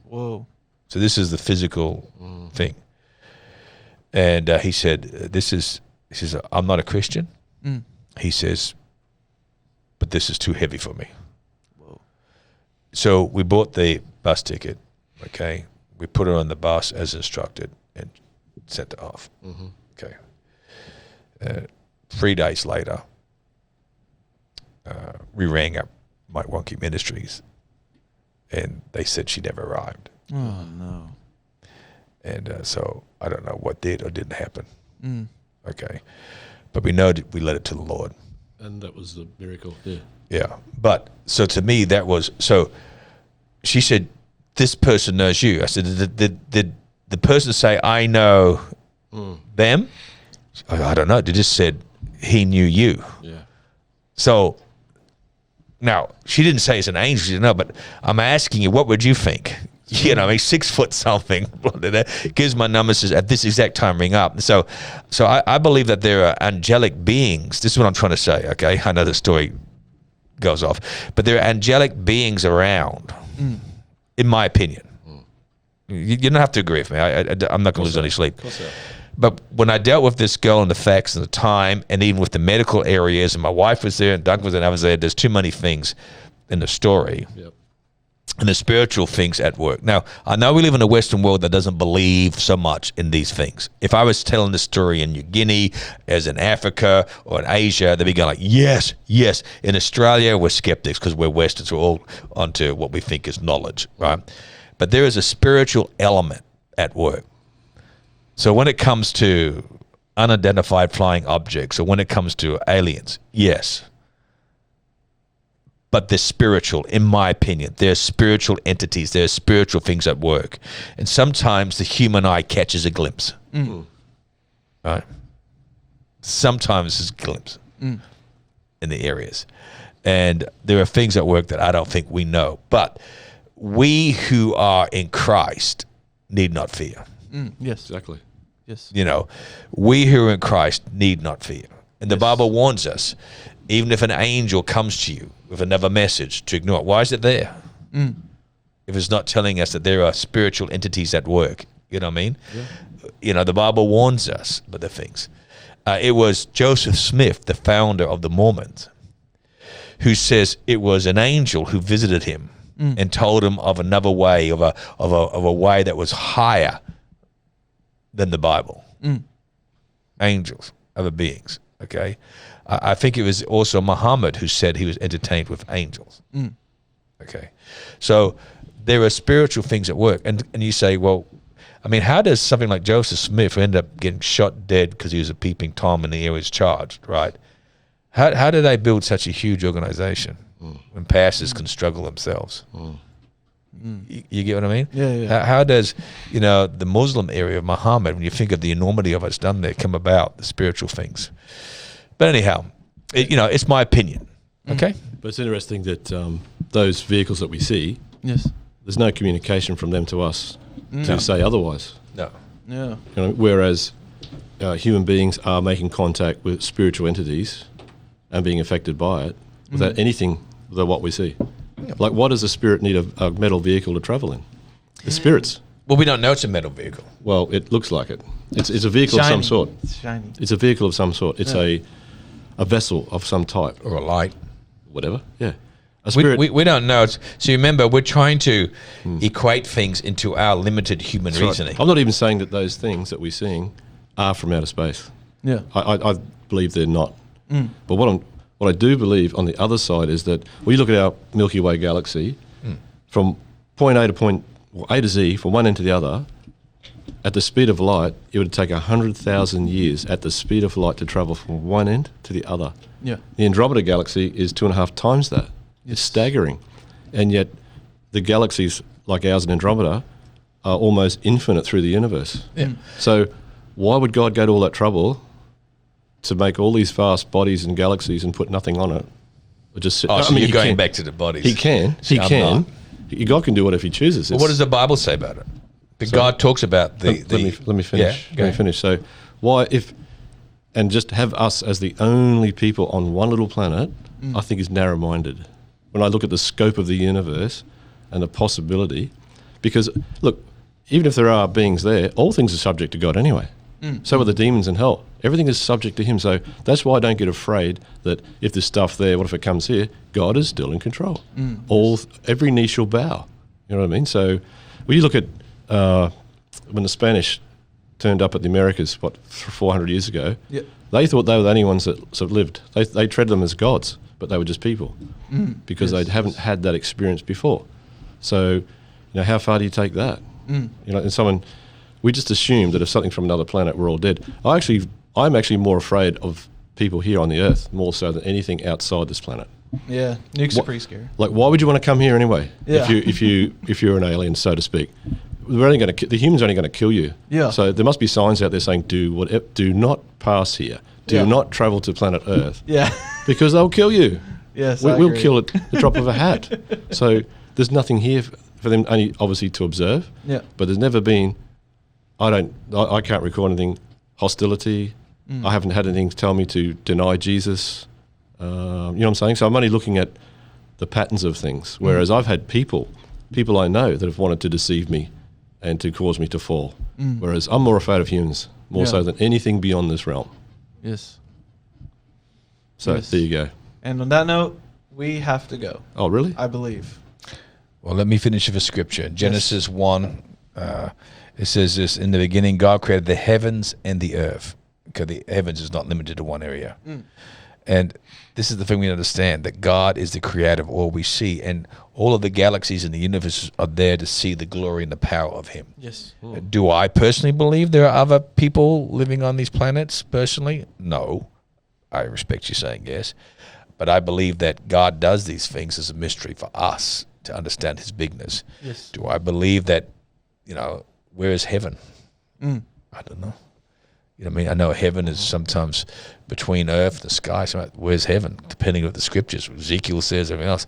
Whoa. So this is the physical thing. And he said, he says, I'm not a Christian. He says, but this is too heavy for me. Whoa. So we bought the bus ticket, okay? We put her on the bus as instructed and sent her off. Okay. 3 days later, we rang up Mike Wonke Ministries, and they said she never arrived. Oh, no. And so I don't know what did or didn't happen. Okay. But we know that we led it to the Lord. And that was the miracle, yeah. Yeah. But so to me, that was, so she said, this person knows you. I said, did the person say, I know them? I don't know. They just said, he knew you. Yeah. So now, she didn't say it's an angel, she didn't know, but I'm asking you, what would you think? You know, I mean, 6 foot something gives my number, says at this exact time ring up. So I believe that there are angelic beings. This is what I'm trying to say, okay? I know the story goes off, but there are angelic beings around, in my opinion. You don't have to agree with me. I'm not going to lose any sleep. But when I dealt with this girl and the facts and the time, and even with the medical areas, and my wife was there, and Doug was there, and I was there, there's too many things in the story. Yep. And the spiritual things at work. Now, I know we live in a Western world that doesn't believe so much in these things. If I was telling this story in New Guinea, as in Africa or in Asia, they'd be going like, yes, yes. In Australia, we're skeptics because we're Westerns. We're all onto what we think is knowledge, right? But there is a spiritual element at work. So when it comes to unidentified flying objects, or when it comes to aliens, yes. But they're spiritual, in my opinion. They're spiritual entities. They're spiritual things at work. And sometimes the human eye catches a glimpse. Right? sometimes just a glimpse in the areas. And there are things at work that I don't think we know. But we who are in Christ need not fear. Yes. Exactly. Yes. You know, we who are in Christ need not fear. And the Bible warns us, even if an angel comes to you with another message, to ignore it. Why is it there? If it's not telling us that there are spiritual entities at work. You know what I mean? Yeah. You know, the Bible warns us about the things. It was Joseph Smith, the founder of the Mormons, who says it was an angel who visited him and told him of another way, of a way that was higher than the Bible. Angels, other beings. Okay, I think it was also Muhammad who said he was entertained with angels. Okay, so there are spiritual things at work, and you say, well, I mean, how does something like Joseph Smith end up getting shot dead because he was a peeping Tom and he was charged, right? How do they build such a huge organization when pastors can struggle themselves? You get what I mean? Yeah. How does, the Muslim area of Muhammad, when you think of the enormity of what's done there, come about, the spiritual things? But anyhow, it's my opinion, okay? But it's interesting that those vehicles that we see, Yes. there's no communication from them to us to say otherwise. No. Yeah. Whereas human beings are making contact with spiritual entities and being affected by it without anything than what we see. Like, what does a spirit need a metal vehicle to travel in? The spirits. Well, we don't know it's a metal vehicle. Well, it looks like it. It's a vehicle of some sort. It's shiny. It's a vehicle of some sort. It's a vessel of some type. Or a light. Whatever, yeah. A spirit. We don't know. So remember, we're trying to equate things into our limited human That's right. reasoning. I'm not even saying that those things that we're seeing are from outer space. Yeah. I believe they're not. But what I do believe on the other side is that when you look at our Milky Way galaxy, from point A to Z, from one end to the other, at the speed of light, it would take 100,000 years at the speed of light to travel from one end to the other. Yeah. The Andromeda galaxy is 2.5 times that. It's staggering. And yet the galaxies like ours in Andromeda are almost infinite through the universe. Yeah. So why would God go to all that trouble to make all these vast bodies and galaxies and put nothing on it? Or just sit, So you're he going can. back to the bodies. He can. He I'm can. not. God can do whatever he chooses. Well, what does the Bible say about it? God talks about the... Let me finish. Yeah, Let me finish. So why and just have us as the only people on one little planet, I think is narrow-minded. When I look at the scope of the universe and the possibility, because look, even if there are beings there, all things are subject to God anyway. So are the demons in hell. Everything is subject to him. So that's why I don't get afraid that if there's stuff there, what if it comes here? God is still in control. Every knee shall bow. You know what I mean? So when you look at when the Spanish turned up at the Americas, 400 years ago, they thought they were the only ones that sort of lived. They treated them as gods, but they were just people because they haven't had that experience before. So, how far do you take that? And we just assume that if something from another planet, we're all dead. I'm actually more afraid of people here on the Earth more so than anything outside this planet. Yeah. Nukes are pretty scary. Like, why would you want to come here anyway? Yeah. If you're an alien, so to speak, the humans are only going to kill you. Yeah. So there must be signs out there saying, do not pass here. Do not travel to planet Earth. Yeah. Because they'll kill you. Yes, we'll kill at the drop of a hat. So there's nothing here for them, only obviously to observe. Yeah. But there's never been. I can't recall anything hostility. I haven't had anything to tell me to deny Jesus. You know what I'm saying? So I'm only looking at the patterns of things. Whereas I've had people I know that have wanted to deceive me and to cause me to fall. Whereas I'm more afraid of humans, more so than anything beyond this realm. Yes. So there you go. And on that note, we have to go. Oh, really? I believe. Well, let me finish with a scripture. Genesis 1, it says this, in the beginning, God created the heavens and the earth. Okay, the heavens is not limited to one area. And this is the thing we understand, that God is the creator of all we see, and all of the galaxies in the universe are there to see the glory and the power of him. Yes. Do I personally believe there are other people living on these planets personally? No. I respect you saying yes. But I believe that God does these things as a mystery for us to understand his bigness. Yes. Do I believe that, where is heaven? I don't know. You know what I mean? I know heaven is sometimes between earth and the sky. So where's heaven? Depending on the scriptures. Ezekiel says, everything else.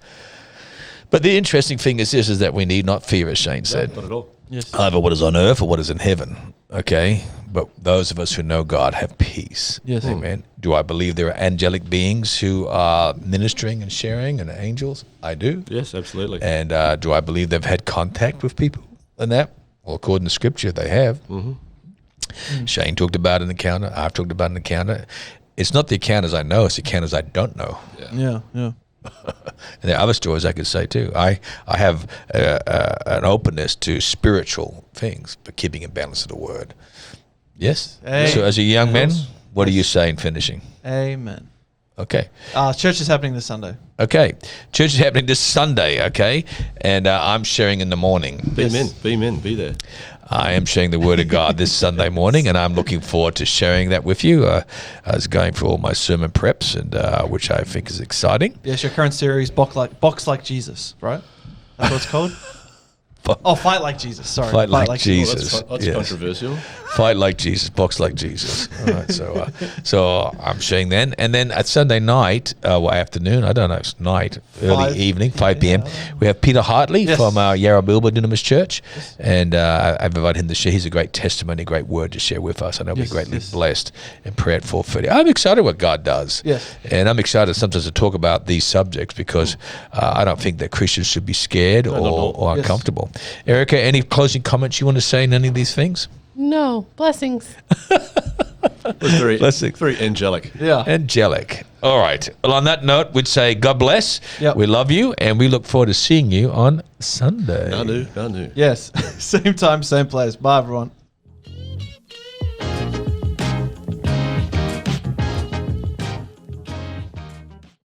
But the interesting thing is this, is that we need not fear, as Shane said. Not at all. Yes. Either what is on earth or what is in heaven. Okay? But those of us who know God have peace. Yes. Amen. Do I believe there are angelic beings who are ministering and sharing, and angels? I do. Yes, absolutely. And do I believe they've had contact with people and that? Well, according to scripture, they have. Shane talked about an encounter. I've talked about an encounter. It's not the encounters I know, it's the encounters I don't know. Yeah. And there are other stories I could say too. I have an openness to spiritual things, but keeping in balance of the word. Yes? Hey. So as a young man, what do you say in finishing? Amen. Okay. Church is happening this Sunday. Okay. Church is happening this Sunday, okay? And I'm sharing in the morning. Beam in, be there. I am sharing the word of God this Sunday morning, and I'm looking forward to sharing that with you. I was going through all my sermon preps, and which I think is exciting. Yes, your current series, Box Like Jesus, right? That's what it's called? Fight Like Jesus. Sorry. Fight like Jesus. That's Yes. controversial. Fight like Jesus, box like Jesus. All right, so I'm sharing then, and then at Sunday night, afternoon, I don't know, it's night, early evening, 5 p.m. We have Peter Hartley from Yarra Bilba Dunamis Church, and I've invited him to share. He's a great testimony, great word to share with us. I know we're greatly blessed and pray at 4:30. I'm excited what God does, and I'm excited sometimes to talk about these subjects because I don't think that Christians should be scared or uncomfortable. Erica, any closing comments you want to say in any of these things? No. Blessings. It's very angelic. Yeah. Angelic. All right. Well, on that note, we'd say God bless. Yep. We love you, and we look forward to seeing you on Sunday. Nanu. Yes. Same time, same place. Bye, everyone.